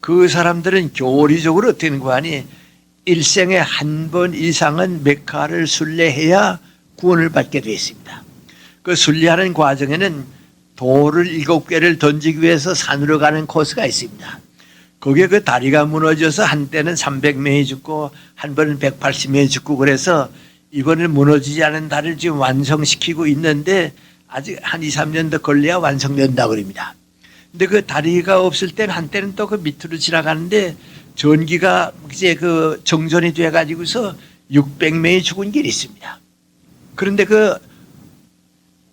그 사람들은 교리적으로 어떻게 하는 거 아니? 일생에 한 번 이상은 메카를 순례해야 구원을 받게 되어 있습니다. 그 순례하는 과정에는 돌을 7개를 던지기 위해서 산으로 가는 코스가 있습니다. 거기에 그 다리가 무너져서 한때는 300명이 죽고 한 번은 180명이 죽고 그래서 이번에 무너지지 않은 다리를 지금 완성시키고 있는데 아직 한 2, 3년 더 걸려야 완성된다고 그럽니다. 근데 그 다리가 없을 때는 한때는 또 그 밑으로 지나가는데 전기가 이제 그 정전이 돼 가지고서 600명이 죽은 길이 있습니다. 그런데 그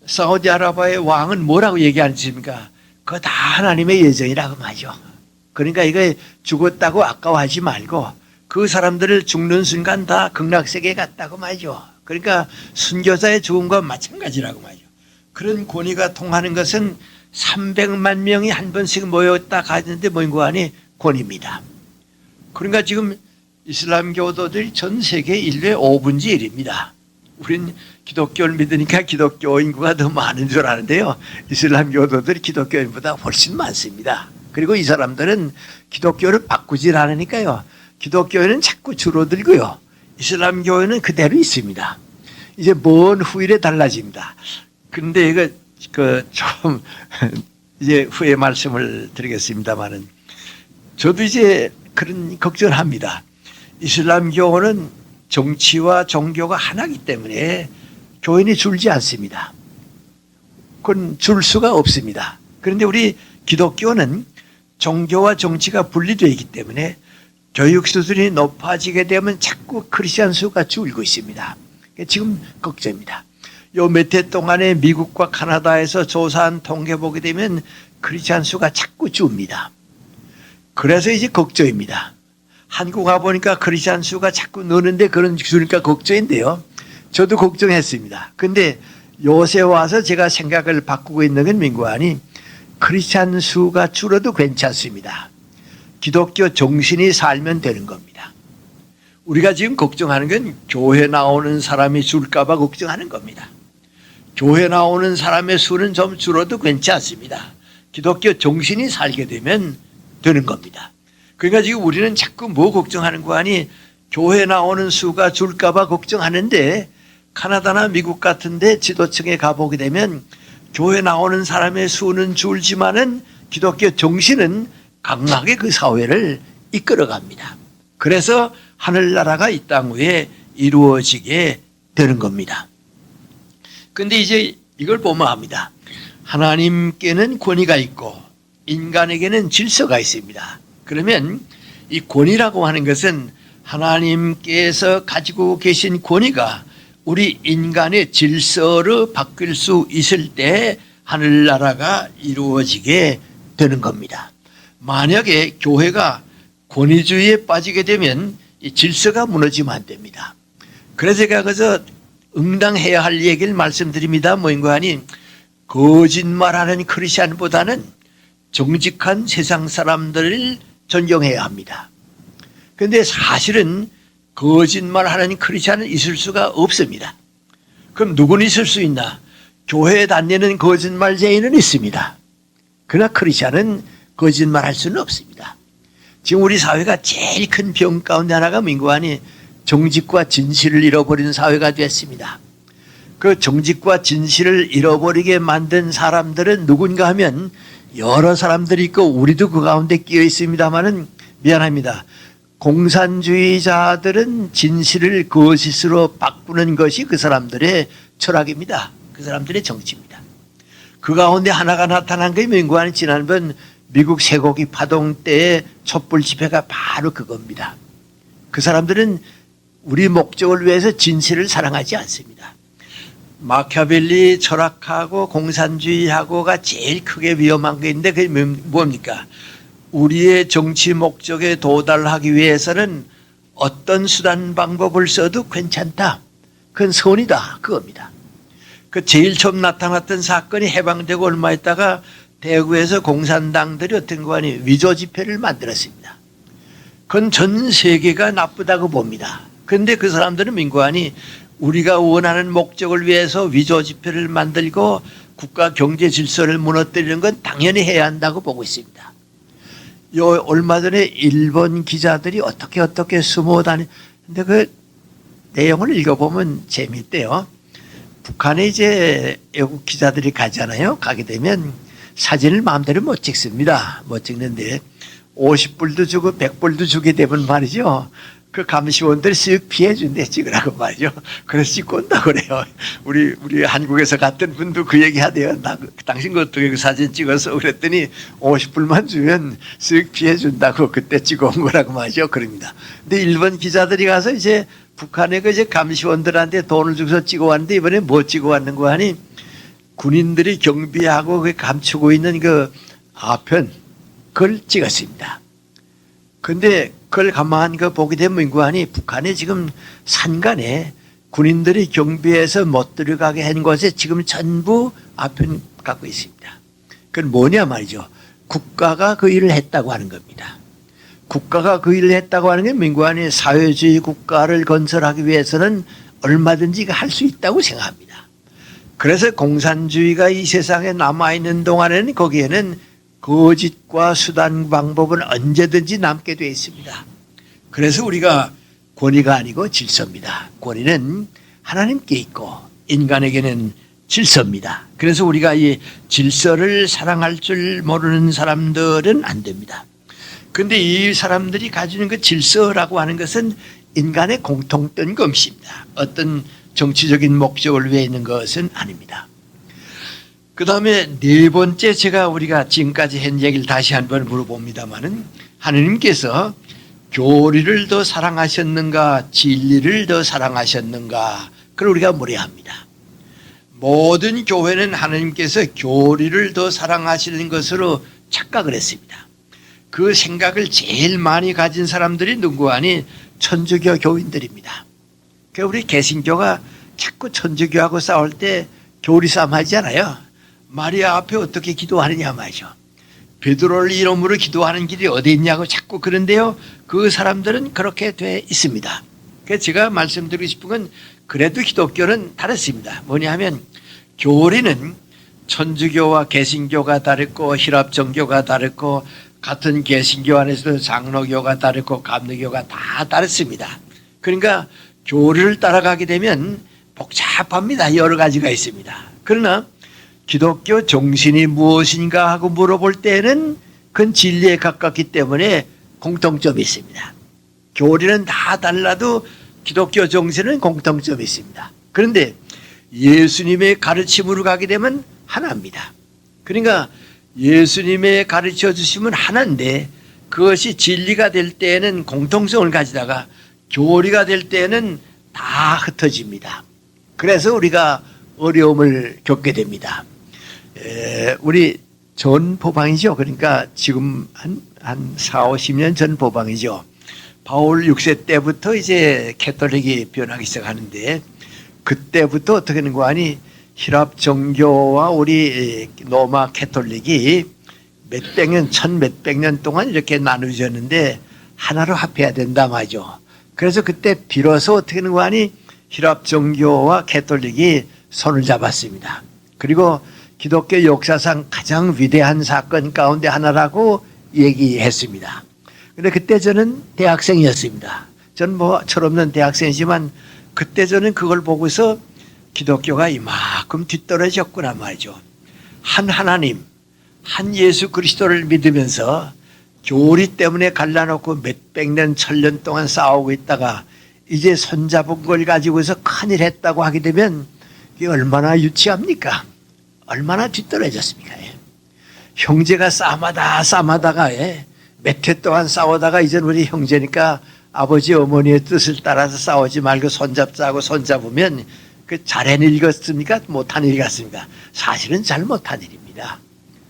사우디아라비아의 왕은 뭐라고 얘기하십니까? 그거 다 하나님의 예정이라고 말이죠. 그러니까 이거 죽었다고 아까워하지 말고 그 사람들을 죽는 순간 다 극락세계에 갔다고 말이죠. 그러니까 순교자의 죽음과 마찬가지라고 말이죠. 그런 권위가 통하는 것은 300만 명이 한 번씩 모였다 가는데 모인 거 아니 권위입니다. 그러니까 지금 이슬람교도들이 전 세계 인류의 5분의 1입니다. 우린 기독교를 믿으니까 기독교 인구가 더 많은 줄 아는데요. 이슬람교도들이 기독교인보다 훨씬 많습니다. 그리고 이 사람들은 기독교를 바꾸질 않으니까요. 기독교회는 자꾸 줄어들고요. 이슬람교회는 그대로 있습니다. 이제 먼 후일에 달라집니다. 근데 이거 좀 이제 후에 말씀을 드리겠습니다만은 저도 이제 그런 걱정을 합니다. 이슬람교는 정치와 종교가 하나이기 때문에 교인이 줄지 않습니다. 그건 줄 수가 없습니다. 그런데 우리 기독교는 종교와 정치가 분리되어 있기 때문에 교육 수준이 높아지게 되면 자꾸 크리스천 수가 줄고 있습니다. 지금 걱정입니다. 요 몇 해 동안에 미국과 카나다에서 조사한 통계 보게 되면 크리스천 수가 자꾸 줍니다. 그래서 이제 걱정입니다. 한국 와보니까 크리스천 수가 자꾸 느는데 그런 주니까 걱정인데요. 저도 걱정했습니다. 근데 요새 와서 제가 생각을 바꾸고 있는 건 민구하니 크리스천 수가 줄어도 괜찮습니다. 기독교 정신이 살면 되는 겁니다. 우리가 지금 걱정하는 건 교회 나오는 사람이 줄까봐 걱정하는 겁니다. 교회 나오는 사람의 수는 좀 줄어도 괜찮습니다. 기독교 정신이 살게 되면 되는 겁니다. 그러니까 지금 우리는 자꾸 뭐 걱정하는 거 아니 교회 나오는 수가 줄까봐 걱정하는데 카나다나 미국 같은데 지도층에 가보게 되면 교회 나오는 사람의 수는 줄지만은 기독교 정신은 강하게 그 사회를 이끌어갑니다. 그래서 하늘나라가 이 땅 위에 이루어지게 되는 겁니다. 근데 이제 이걸 보면 합니다. 하나님께는 권위가 있고 인간에게는 질서가 있습니다. 그러면 이 권위라고 하는 것은 하나님께서 가지고 계신 권위가 우리 인간의 질서로 바뀔 수 있을 때 하늘나라가 이루어지게 되는 겁니다. 만약에 교회가 권위주의에 빠지게 되면 이 질서가 무너지면 안 됩니다. 그래서 제가 그저 응당해야 할 얘기를 말씀드립니다. 뭐인가 하니 거짓말하는 크리스찬보다는 정직한 세상 사람들을 존경해야 합니다. 그런데 사실은 거짓말하는 크리스찬은 있을 수가 없습니다. 그럼 누구는 있을 수 있나? 교회에 다니는 거짓말쟁이는 있습니다. 그러나 크리스찬은 거짓말할 수는 없습니다. 지금 우리 사회가 제일 큰 병 가운데 하나가 뭔가 하니 정직과 진실을 잃어버린 사회가 됐습니다. 그 정직과 진실을 잃어버리게 만든 사람들은 누군가 하면 여러 사람들이 있고 우리도 그 가운데 끼어 있습니다마는 미안합니다. 공산주의자들은 진실을 거짓으로 바꾸는 것이 그 사람들의 철학입니다. 그 사람들의 정치입니다. 그 가운데 하나가 나타난 게 뭔가 하니 지난번 미국 쇠고기 파동 때의 촛불 집회가 바로 그겁니다. 그 사람들은 우리 목적을 위해서 진실을 사랑하지 않습니다. 마키아벨리 철학하고 공산주의하고가 제일 크게 위험한 게 있는데 그게 뭡니까? 우리의 정치 목적에 도달하기 위해서는 어떤 수단 방법을 써도 괜찮다. 그건 선이다. 그겁니다. 그 제일 처음 나타났던 사건이 해방되고 얼마 있다가 대구에서 공산당들이 어떤 거 아니 위조 집회를 만들었습니다. 그건 전 세계가 나쁘다고 봅니다. 그런데 그 사람들은 민구하니 우리가 원하는 목적을 위해서 위조 집회를 만들고 국가 경제 질서를 무너뜨리는 건 당연히 해야 한다고 보고 있습니다. 얼마 전에 일본 기자들이 어떻게 숨어 다니는데 그 내용을 읽어보면 재미있대요. 북한에 이제 외국 기자들이 가잖아요. 가게 되면 사진을 마음대로 못 찍습니다. 못 찍는데 50불도 주고 100불도 주게 되면 말이죠. 그 감시원들이 쓱 피해준대 찍으라고 말이죠. 그래서 찍고 온다고 그래요. 우리 한국에서 갔던 분도 그 얘기 하대요. 당신 그 어떻게 그 사진 찍어서 그랬더니 50불만 주면 쓱 피해준다고 그때 찍어 온 거라고 말이죠. 그럽니다. 근데 일본 기자들이 가서 이제 북한의 그 이제 감시원들한테 돈을 주고서 찍어 왔는데 이번에 뭐 찍어 왔는 거 하니 군인들이 경비하고 그 감추고 있는 그 아편 그걸 찍었습니다. 근데 그걸 가만 그 보게 되면 인구하니 북한에 지금 산간에 군인들이 경비해서 못 들어가게 한 곳에 지금 전부 아편 갖고 있습니다. 그건 뭐냐 말이죠. 국가가 그 일을 했다고 하는 겁니다. 국가가 그 일을 했다고 하는 게 민구하니 사회주의 국가를 건설하기 위해서는 얼마든지 할 수 있다고 생각합니다. 그래서 공산주의가 이 세상에 남아있는 동안에는 거기에는 거짓과 수단 방법은 언제든지 남게 되어 있습니다. 그래서 우리가 권위가 아니고 질서입니다. 권위는 하나님께 있고 인간에게는 질서입니다. 그래서 우리가 이 질서를 사랑할 줄 모르는 사람들은 안 됩니다. 그런데 이 사람들이 가지는 그 질서라고 하는 것은 인간의 공통된 것입니다. 어떤 정치적인 목적을 위해 있는 것은 아닙니다. 그 다음에 네 번째 우리가 지금까지 한 얘기를 다시 한번 물어봅니다마는 하느님께서 교리를 더 사랑하셨는가 진리를 더 사랑하셨는가 그걸 우리가 물어야 합니다. 모든 교회는 하느님께서 교리를 더 사랑하시는 것으로 착각을 했습니다. 그 생각을 제일 많이 가진 사람들이 누구 아니 천주교 교인들입니다. 우리 개신교가 자꾸 천주교하고 싸울 때 교리 싸움 하잖아요. 마리아 앞에 어떻게 기도하느냐 말이죠. 베드로를 이름으로 기도하는 길이 어디 있냐고 자꾸 그런데요. 그 사람들은 그렇게 돼 있습니다. 그래서 제가 말씀드리고 싶은 건 그래도 기독교는 다릅니다. 뭐냐 하면 교리는 천주교와 개신교가 다르고 히랍 정교가 다르고 같은 개신교 안에서도 장로교가 다르고 감리교가 다 다릅니다. 그러니까 교리를 따라가게 되면 복잡합니다. 여러 가지가 있습니다. 그러나 기독교 정신이 무엇인가 하고 물어볼 때는 그건 진리에 가깝기 때문에 공통점이 있습니다. 교리는 다 달라도 기독교 정신은 공통점이 있습니다. 그런데 예수님의 가르침으로 가게 되면 하나입니다. 그러니까 예수님의 가르쳐 주심은 하나인데 그것이 진리가 될 때에는 공통성을 가지다가 교리가 될 때에는 다 흩어집니다. 그래서 우리가 어려움을 겪게 됩니다. 우리 전 포방이죠. 그러니까 지금 한 4, 50년 전 포방이죠. 바울 6세 때부터 이제 캐톨릭이 변하기 시작하는데 그때부터 어떻게 되는 거 아니 히랍 정교와 우리 로마 캐톨릭이 몇백 년, 몇백 년 동안 이렇게 나누어졌는데 하나로 합해야 된다 말이죠. 그래서 그때 비로소 어떻게 되는 거 아니 히랍 정교와 캐톨릭이 손을 잡았습니다. 그리고 기독교 역사상 가장 위대한 사건 가운데 하나라고 얘기했습니다. 근데 그때 저는 대학생이었습니다. 저는 뭐 철없는 대학생이지만 그때 저는 그걸 보고서 기독교가 이만큼 뒤떨어졌구나 말이죠. 한 하나님, 한 예수 그리스도를 믿으면서 교리 때문에 갈라놓고 몇백 년, 천년 동안 싸우고 있다가 이제 손잡은 걸 가지고서 큰일 했다고 하게 되면 이게 얼마나 유치합니까? 얼마나 뒤떨어졌습니까? 형제가 싸마다가 몇 해 동안 싸우다가 이제 우리 형제니까 아버지 어머니의 뜻을 따라서 싸우지 말고 손잡자고 손잡으면 그 잘한 일 같습니까? 못한 일 같습니까? 사실은 잘 못한 일입니다.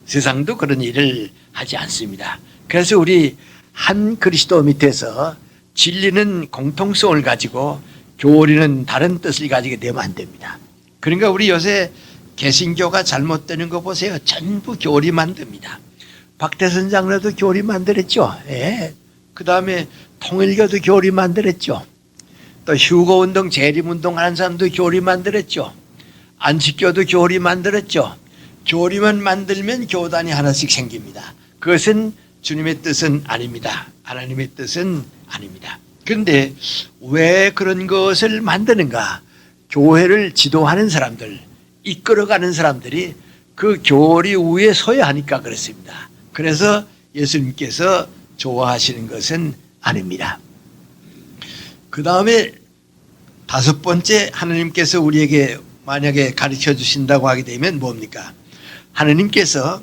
세상도 그런 일을 하지 않습니다. 그래서 우리 한 그리스도 밑에서 진리는 공통성을 가지고 교리는 다른 뜻을 가지게 되면 안 됩니다. 그러니까 우리 요새 개신교가 잘못되는 거 보세요. 전부 교리 만듭니다. 박대선 장로도 교리 만들었죠. 예. 그 다음에 통일교도 교리 만들었죠. 또 휴거운동, 재림운동 하는 사람도 교리 만들었죠. 안식교도 교리 만들었죠. 교리만 만들면 교단이 하나씩 생깁니다. 그것은 주님의 뜻은 아닙니다. 하나님의 뜻은 아닙니다. 그런데 왜 그런 것을 만드는가? 교회를 지도하는 사람들, 이끌어가는 사람들이 그 교리 위에 서야 하니까 그렇습니다. 그래서 예수님께서 좋아하시는 것은 아닙니다. 그 다음에 다섯 번째 하나님께서 우리에게 만약에 가르쳐 주신다고 하게 되면 뭡니까? 하나님께서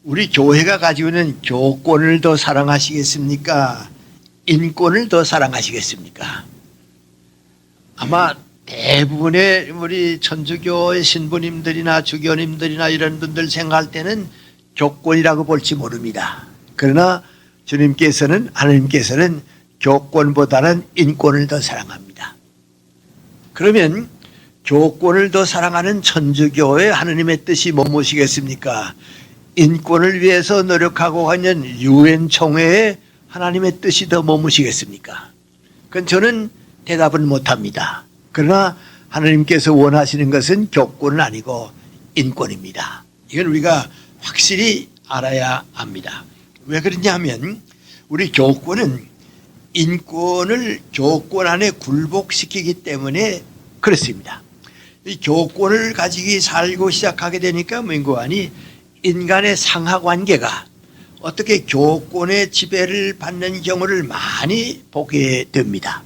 우리 교회가 가지고 있는 교권을 더 사랑하시겠습니까? 인권을 더 사랑하시겠습니까? 아마 대부분의 우리 천주교의 신부님들이나 주교님들이나 이런 분들 생각할 때는 교권이라고 볼지 모릅니다. 그러나 하나님께서는 교권보다는 인권을 더 사랑합니다. 그러면 교권을 더 사랑하는 천주교의 하나님의 뜻이 무엇이겠습니까? 인권을 위해서 노력하고 하는 유엔 총회의 하나님의 뜻이 더 무엇이겠습니까? 그건 저는 대답을 못합니다. 그러나 하나님께서 원하시는 것은 교권은 아니고 인권입니다. 이건 우리가 확실히 알아야 합니다. 왜 그러냐면 우리 교권은 인권을 교권 안에 굴복시키기 때문에 그렇습니다. 이 교권을 가지고 살고 시작하게 되니까 뭔가 아니 인간의 상하관계가 어떻게 교권의 지배를 받는 경우를 많이 보게 됩니다.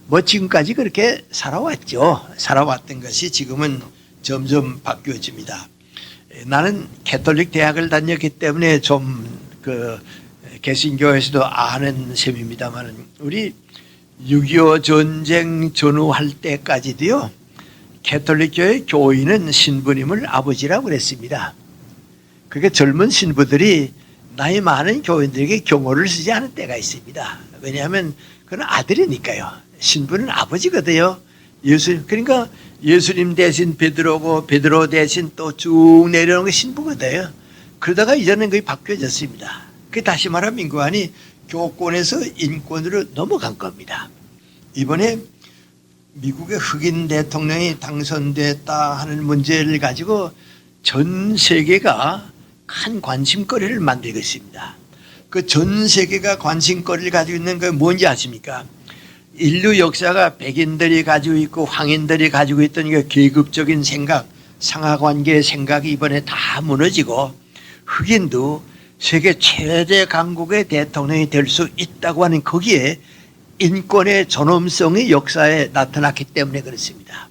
뭐 지금까지 그렇게 살아왔죠. 살아왔던 것이 지금은 점점 바뀌어집니다. 나는 캐톨릭 대학을 다녔기 때문에 좀 개신교에서도 아는 셈입니다만 우리 6.25 전쟁 전후할 때까지도요. 캐톨릭 교회 교인은 신부님을 아버지라고 그랬습니다. 그게 젊은 신부들이 나이 많은 교인들에게 경호를 쓰지 않은 때가 있습니다. 왜냐하면 그건 아들이니까요. 신부는 아버지거든요. 그러니까 예수님 대신 베드로고 베드로 대신 또 쭉 내려오는 게 신부거든요. 그러다가 이제는 거의 바뀌어졌습니다. 그 다시 말하면 인권이 교권에서 인권으로 넘어간 겁니다. 이번에 미국의 흑인 대통령이 당선됐다 하는 문제를 가지고 전 세계가 큰 관심거리를 만들고 있습니다. 그 전 세계가 관심거리를 가지고 있는 게 뭔지 아십니까? 인류 역사가 백인들이 가지고 있고 황인들이 가지고 있던 그 계급적인 생각, 상하관계 생각이 이번에 다 무너지고 흑인도 세계 최대 강국의 대통령이 될 수 있다고 하는 거기에 인권의 존엄성이 역사에 나타났기 때문에 그렇습니다.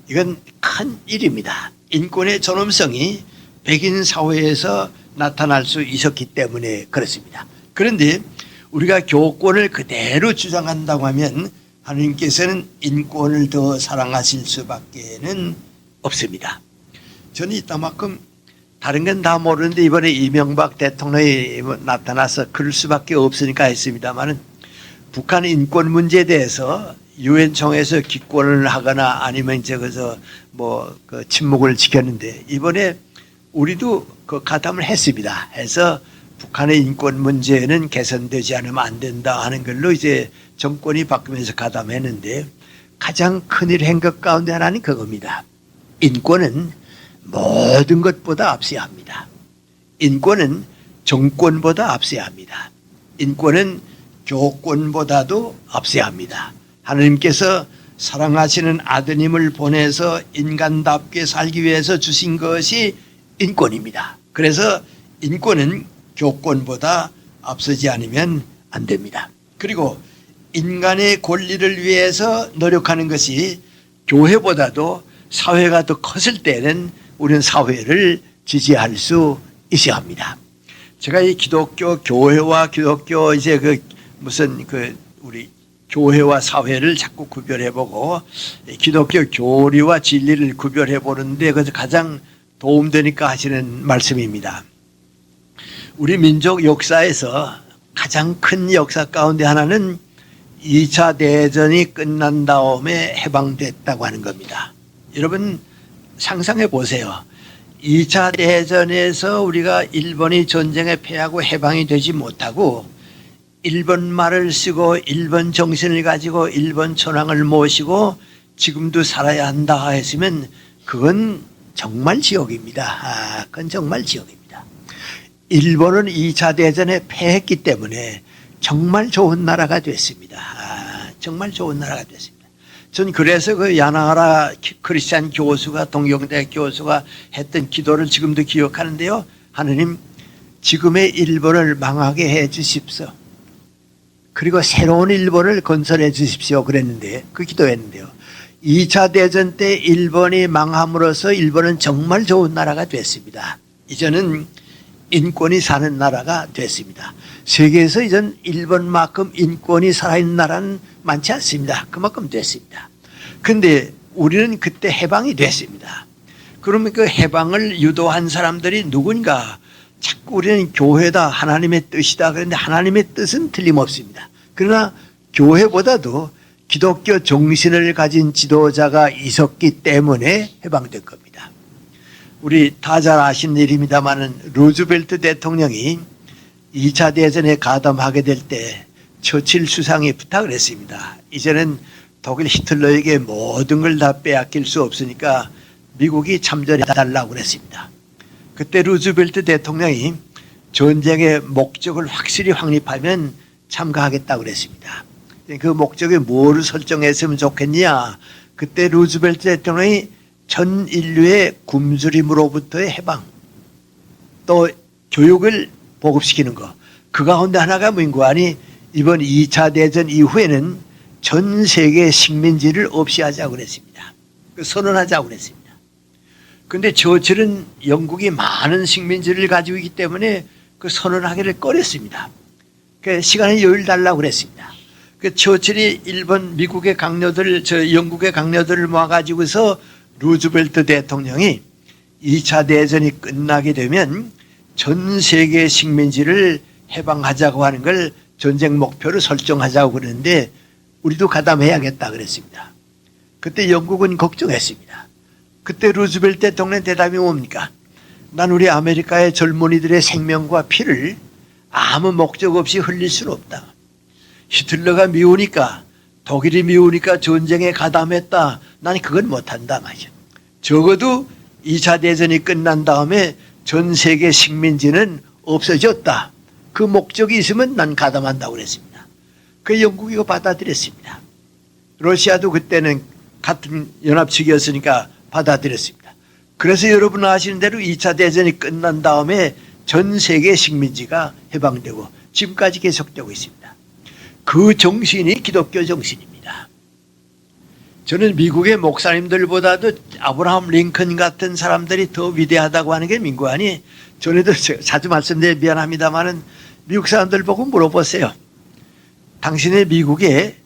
이건 큰 일입니다. 인권의 존엄성이 백인 사회에서 나타날 수 있었기 때문에 그렇습니다. 그런데 우리가 교권을 그대로 주장한다고 하면 하나님께서는 인권을 더 사랑하실 수밖에는 없습니다. 저는 이따만큼 다른 건 다 모르는데 이번에 이명박 대통령이 나타나서 그럴 수밖에 없으니까 했습니다만은 북한 인권 문제에 대해서 유엔 총회에서 기권을 하거나 아니면 저기서 그 침묵을 지켰는데 이번에 우리도 그 가담을 했습니다. 해서 북한의 인권 문제는 개선되지 않으면 안 된다 하는 걸로 이제 정권이 바뀌면서 가담했는데 가장 큰일 한 것 가운데 하나는 그겁니다. 인권은 모든 것보다 앞서야 합니다. 인권은 정권보다 앞서야 합니다. 인권은 교권보다도 앞서야 합니다. 하나님께서 사랑하시는 아드님을 보내서 인간답게 살기 위해서 주신 것이 인권입니다. 그래서 인권은 교권보다 앞서지 않으면 안 됩니다. 그리고 인간의 권리를 위해서 노력하는 것이 교회보다도 사회가 더 컸을 때는 우리는 사회를 지지할 수 있어야 합니다. 제가 이 기독교 교회와 기독교 이제 우리 교회와 사회를 자꾸 구별해보고 기독교 교리와 진리를 구별해보는데 그것이 가장 도움되니까 하시는 말씀입니다. 우리 민족 역사에서 가장 큰 역사 가운데 하나는 2차 대전이 끝난 다음에 해방됐다고 하는 겁니다. 여러분 상상해 보세요. 2차 대전에서 우리가 일본이 전쟁에 패하고 해방이 되지 못하고 일본 말을 쓰고 일본 정신을 가지고 일본 천황을 모시고 지금도 살아야 한다 했으면 그건 정말 지옥입니다. 그건 정말 지옥입니다. 일본은 2차 대전에 패했기 때문에 정말 좋은 나라가 됐습니다. 정말 좋은 나라가 됐습니다. 전 그래서 그 야나하라 크리스찬 교수가 동경대 교수가 했던 기도를 지금도 기억하는데요. 하느님 지금의 일본을 망하게 해 주십시오. 그리고 새로운 일본을 건설해 주십시오. 그랬는데 그 기도했는데요. 2차 대전 때 일본이 망함으로써 일본은 정말 좋은 나라가 됐습니다. 이제는 인권이 사는 나라가 됐습니다. 세계에서 이전 일본만큼 인권이 살아있는 나라는 많지 않습니다. 그만큼 됐습니다. 그런데 우리는 그때 해방이 됐습니다. 그러면 그 해방을 유도한 사람들이 누군가? 자꾸 우리는 교회다, 하나님의 뜻이다. 그런데 하나님의 뜻은 틀림없습니다. 그러나 교회보다도 기독교 정신을 가진 지도자가 있었기 때문에 해방된 겁니다. 우리 다 잘 아시는 일입니다마는 루즈벨트 대통령이 2차 대전에 가담하게 될 때 처칠 수상이 부탁을 했습니다. 이제는 독일 히틀러에게 모든 걸 다 빼앗길 수 없으니까 미국이 참전해달라고 그랬습니다. 그때 루즈벨트 대통령이 전쟁의 목적을 확실히 확립하면 참가하겠다고 그랬습니다. 그 목적에 뭐를 설정했으면 좋겠냐. 그때 루즈벨트 대통령이 전 인류의 굶주림으로부터의 해방, 또 교육을 보급시키는 것, 그 가운데 하나가 뭐인고 이번 2차 대전 이후에는 전 세계 식민지를 없이 하자고 그랬습니다. 선언하자고 그랬습니다. 그런데 처칠은 영국이 많은 식민지를 가지고 있기 때문에 그 선언하기를 꺼렸습니다. 그 시간의 여유를 달라고 그랬습니다. 그 처칠이 일본, 미국의 강요들, 영국의 강요들을 모아가지고서 루즈벨트 대통령이 2차 대전이 끝나게 되면 전 세계 식민지를 해방하자고 하는 걸 전쟁 목표로 설정하자고 그러는데 우리도 가담해야겠다 그랬습니다. 그때 영국은 걱정했습니다. 그때 루즈벨트 대통령 대답이 뭡니까? 난 우리 아메리카의 젊은이들의 생명과 피를 아무 목적 없이 흘릴 수는 없다. 히틀러가 미우니까, 독일이 미우니까 전쟁에 가담했다. 난 그건 못한다 말이죠. 적어도 2차 대전이 끝난 다음에 전 세계 식민지는 없어졌다. 그 목적이 있으면 난 가담한다고 그랬습니다. 그 영국이 이거 받아들였습니다. 러시아도 그때는 같은 연합측이었으니까 받아들였습니다. 그래서 여러분 아시는 대로 2차 대전이 끝난 다음에 전 세계 식민지가 해방되고 지금까지 계속되고 있습니다. 그 정신이 기독교 정신입니다. 저는 미국의 목사님들보다도 아브라함 링컨 같은 사람들이 더 위대하다고 하는 게 민구하니, 전에도 자주 말씀드려 미안합니다만은 미국 사람들 보고 물어보세요. 당신의 미국에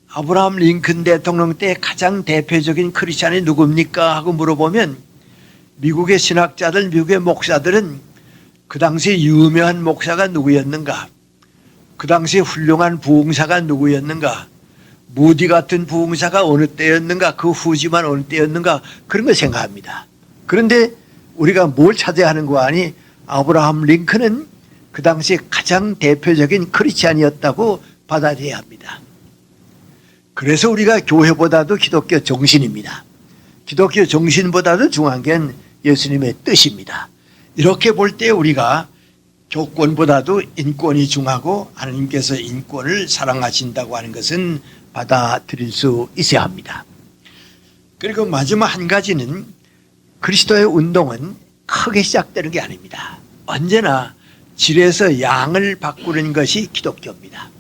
아브라함 링컨 대통령 때 가장 대표적인 크리스찬이 누굽니까? 하고 물어보면 미국의 신학자들, 미국의 목사들은 그 당시에 유명한 목사가 누구였는가? 그 당시에 훌륭한 부흥사가 누구였는가? 무디 같은 부흥사가 어느 때였는가? 그 후지만 어느 때였는가? 그런 걸 생각합니다. 그런데 우리가 뭘 찾아야 하는 거 아니? 아브라함 링컨은 그 당시에 가장 대표적인 크리스찬이었다고 받아들여야 합니다. 그래서 우리가 교회보다도 기독교 정신입니다. 기독교 정신보다도 중요한 게 예수님의 뜻입니다. 이렇게 볼 때 우리가 교권보다도 인권이 중요하고 하나님께서 인권을 사랑하신다고 하는 것은 받아들일 수 있어야 합니다. 그리고 마지막 한 가지는 그리스도의 운동은 크게 시작되는 게 아닙니다. 언제나 질에서 양을 바꾸는 것이 기독교입니다.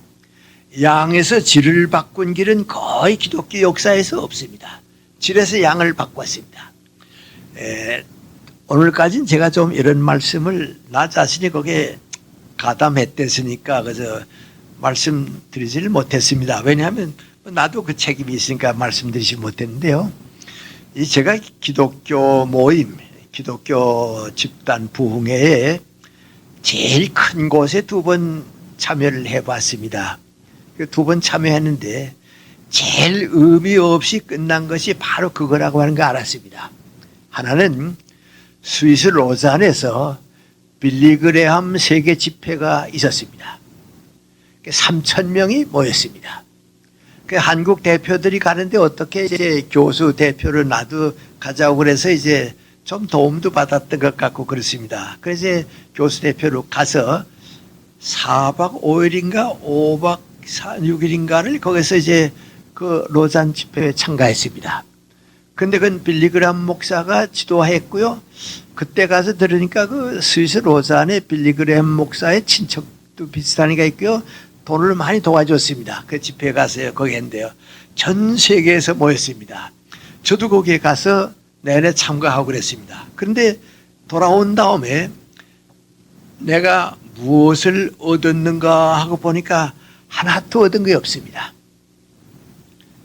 양에서 질을 바꾼 길은 거의 기독교 역사에서 없습니다. 질에서 양을 바꿨습니다. 오늘까지는 제가 좀 이런 말씀을 나 자신이 거기에 가담했댔으니까 그래서 말씀드리지를 못했습니다. 왜냐하면 나도 그 책임이 있으니까 말씀드리지 못했는데요. 제가 기독교 모임, 기독교 집단 부흥회에 제일 큰 곳에 2번 참여를 해봤습니다. 2번 참여했는데 제일 의미 없이 끝난 것이 바로 그거라고 하는 거 알았습니다. 하나는 스위스 로잔에서 빌리그레함 세계 집회가 있었습니다. 3,000명이 모였습니다. 한국 대표들이 가는데 어떻게 이제 교수 대표를 나도 가자고 그래서 이제 좀 도움도 받았던 것 같고 그렇습니다. 그래서 교수 대표로 가서 4박 5일인가 5박 6일인가를 거기서 이제 그 로잔 집회에 참가했습니다. 근데 그건 빌리그람 목사가 지도했고요. 그때 가서 들으니까 그 스위스 로잔에 빌리그람 목사의 친척도 비슷하니까 있고요. 돈을 많이 도와줬습니다. 그 집회에 가서 거기 했는데요. 전 세계에서 모였습니다. 저도 거기에 가서 내내 참가하고 그랬습니다. 그런데 돌아온 다음에 내가 무엇을 얻었는가 하고 보니까 하나도 얻은 게 없습니다.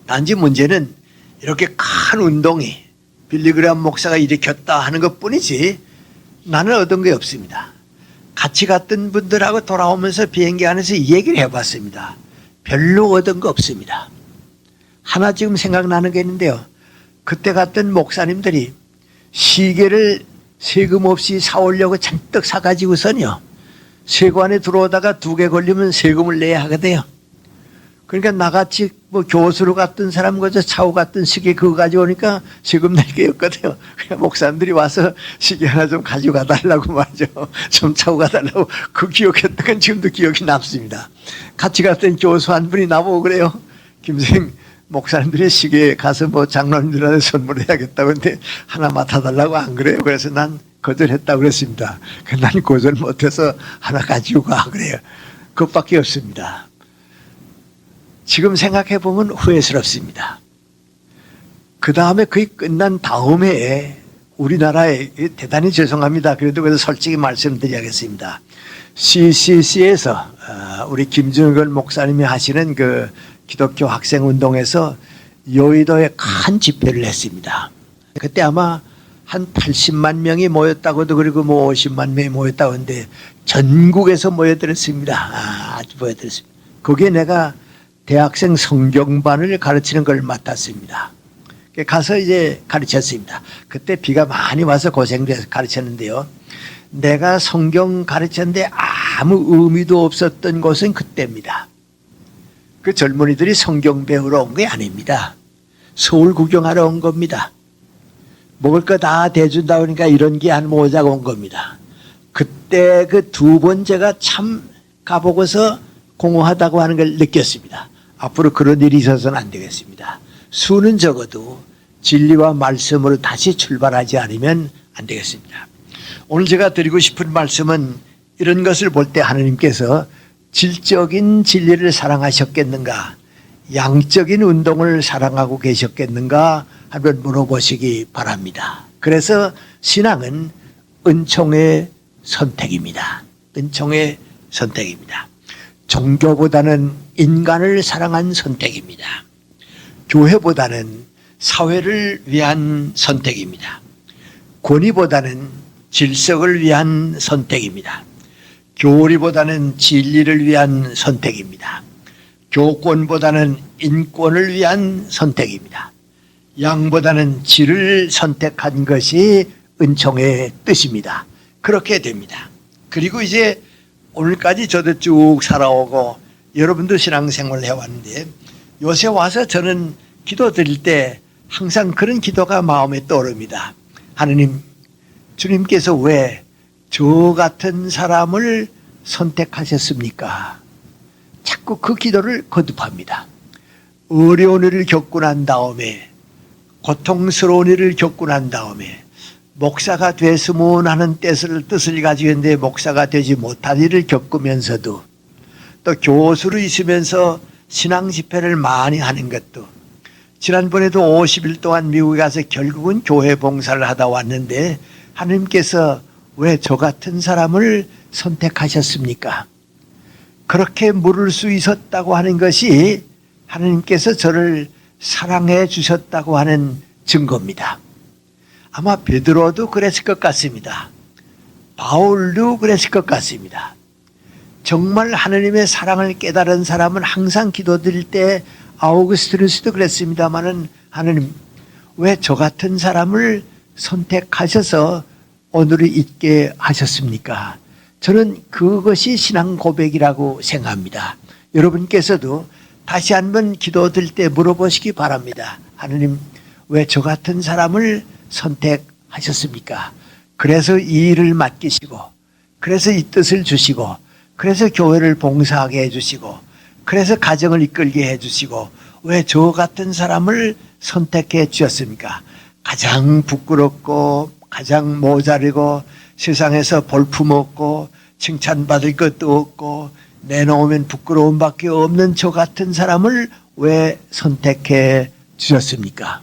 단지 문제는 이렇게 큰 운동이 빌리그람 목사가 일으켰다 하는 것 뿐이지 나는 얻은 게 없습니다. 같이 갔던 분들하고 돌아오면서 비행기 안에서 이 얘기를 해봤습니다. 별로 얻은 거 없습니다. 하나 지금 생각나는 게 있는데요. 그때 갔던 목사님들이 시계를 세금 없이 사오려고 잔뜩 사가지고선요. 세관에 들어오다가 2개 걸리면 세금을 내야 하거든요. 그러니까 나같이 뭐 교수로 갔던 사람 거저 차고 갔던 시계 그거 가져오니까 세금 낼 게 없거든요. 그냥 목사님들이 와서 시계 하나 좀 가지고 가달라고 말이죠. 좀 차고 가달라고 그 기억했던 건 지금도 기억이 남습니다. 같이 갔던 교수 한 분이 나보고 그래요. 김생 목사님들의 시계에 가서 뭐 장로님들한테 선물해야겠다고 했는데 하나 맡아달라고 안 그래요. 그래서 난 거절했다고 그랬습니다. 난 거절 못해서 하나 가지고 가 그래요. 그것밖에 없습니다. 지금 생각해 보면 후회스럽습니다. 그 다음에 거의 끝난 다음에 우리나라에 대단히 죄송합니다. 그래도 그래서 솔직히 말씀드려야겠습니다. CCC에서 우리 김준걸 목사님이 하시는 그 기독교 학생운동에서 여의도에 큰 집회를 했습니다. 그때 아마 한 80만 명이 모였다고도 그리고 뭐 50만 명이 모였다고 하는데 전국에서 모여들었습니다. 아주 모여들었습니다. 거기에 내가 대학생 성경반을 가르치는 걸 맡았습니다. 가서 이제 가르쳤습니다. 그때 비가 많이 와서 고생돼서 가르쳤는데요. 내가 성경 가르쳤는데 아무 의미도 없었던 곳은 그때입니다. 그 젊은이들이 성경 배우러 온 게 아닙니다. 서울 구경하러 온 겁니다. 먹을 거 다 대준다 그러니까 이런 게 안 모자고 온 겁니다. 그때 그 2번 제가 참 가보고서 공허하다고 하는 걸 느꼈습니다. 앞으로 그런 일이 있어서는 안 되겠습니다. 수는 적어도 진리와 말씀으로 다시 출발하지 않으면 안 되겠습니다. 오늘 제가 드리고 싶은 말씀은 이런 것을 볼 때 하나님께서 질적인 진리를 사랑하셨겠는가, 양적인 운동을 사랑하고 계셨겠는가 한번 물어보시기 바랍니다. 그래서 신앙은 은총의 선택입니다. 은총의 선택입니다. 종교보다는 인간을 사랑한 선택입니다. 교회보다는 사회를 위한 선택입니다. 권위보다는 질서를 위한 선택입니다. 교리보다는 진리를 위한 선택입니다. 교권보다는 인권을 위한 선택입니다. 양보다는 질을 선택한 것이 은총의 뜻입니다. 그렇게 됩니다. 그리고 이제 오늘까지 저도 쭉 살아오고 여러분도 신앙생활을 해왔는데 요새 와서 저는 기도 드릴 때 항상 그런 기도가 마음에 떠오릅니다. 하느님, 주님께서 왜 저 같은 사람을 선택하셨습니까? 자꾸 그 기도를 거듭합니다. 어려운 일을 겪고 난 다음에, 고통스러운 일을 겪고 난 다음에 목사가 됐으면 하는 뜻을 가지고 있는데 목사가 되지 못한 일을 겪으면서도, 또 교수로 있으면서 신앙 집회를 많이 하는 것도, 지난번에도 50일 동안 미국에 가서 결국은 교회 봉사를 하다 왔는데 하나님께서 왜 저 같은 사람을 선택하셨습니까? 그렇게 물을 수 있었다고 하는 것이 하나님께서 저를 사랑해 주셨다고 하는 증거입니다. 아마 베드로도 그랬을 것 같습니다. 바울도 그랬을 것 같습니다. 정말 하나님의 사랑을 깨달은 사람은 항상 기도드릴 때, 아우구스티누스도 그랬습니다마는, 하나님 왜 저 같은 사람을 선택하셔서 오늘을 있게 하셨습니까? 저는 그것이 신앙 고백이라고 생각합니다. 여러분께서도 다시 한번 기도드릴 때 물어보시기 바랍니다. 하나님, 왜 저 같은 사람을 선택하셨습니까? 그래서 이 일을 맡기시고, 그래서 이 뜻을 주시고, 그래서 교회를 봉사하게 해주시고, 그래서 가정을 이끌게 해주시고, 왜 저 같은 사람을 선택해 주셨습니까? 가장 부끄럽고 가장 모자르고 세상에서 볼품없고 칭찬받을 것도 없고 내놓으면 부끄러움밖에 없는 저 같은 사람을 왜 선택해 주셨습니까?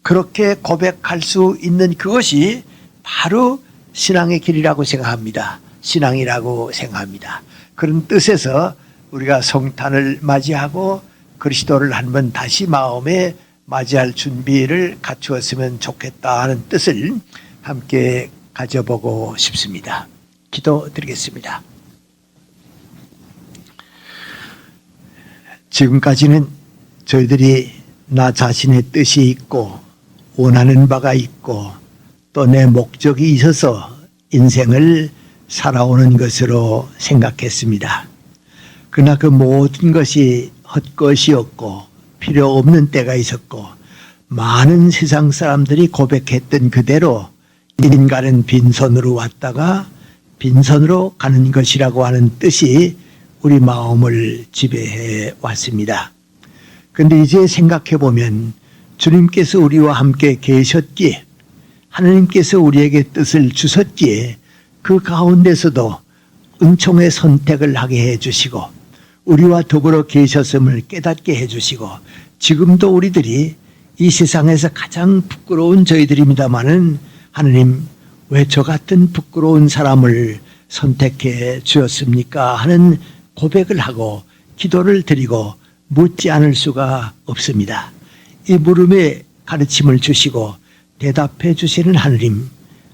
그렇게 고백할 수 있는 그것이 바로 신앙의 길이라고 생각합니다. 신앙이라고 생각합니다. 그런 뜻에서 우리가 성탄을 맞이하고 그리스도를 한번 다시 마음에 맞이할 준비를 갖추었으면 좋겠다 하는 뜻을 함께 가져보고 싶습니다. 기도드리겠습니다. 지금까지는 저희들이 나 자신의 뜻이 있고 원하는 바가 있고 또 내 목적이 있어서 인생을 살아오는 것으로 생각했습니다. 그러나 그 모든 것이 헛것이었고 필요 없는 때가 있었고 많은 세상 사람들이 고백했던 그대로 인간은 빈손으로 왔다가 빈손으로 가는 것이라고 하는 뜻이 우리 마음을 지배해 왔습니다. 그런데 이제 생각해 보면 주님께서 우리와 함께 계셨기에, 하나님께서 우리에게 뜻을 주셨기에 그 가운데서도 은총의 선택을 하게 해주시고 우리와 더불어 계셨음을 깨닫게 해주시고, 지금도 우리들이 이 세상에서 가장 부끄러운 저희들입니다마는 하느님, 왜 저 같은 부끄러운 사람을 선택해 주었습니까? 하는 고백을 하고 기도를 드리고 묻지 않을 수가 없습니다. 이 물음에 가르침을 주시고 대답해 주시는 하느님,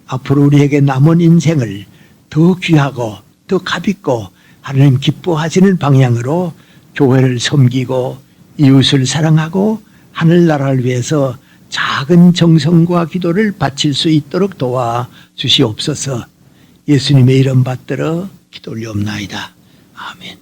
앞으로 우리에게 남은 인생을 더 귀하고 더 값있고 하느님 기뻐하시는 방향으로 교회를 섬기고 이웃을 사랑하고 하늘나라를 위해서 작은 정성과 기도를 바칠 수 있도록 도와 주시옵소서. 예수님의 이름 받들어 기도 올리옵나이다. 아멘.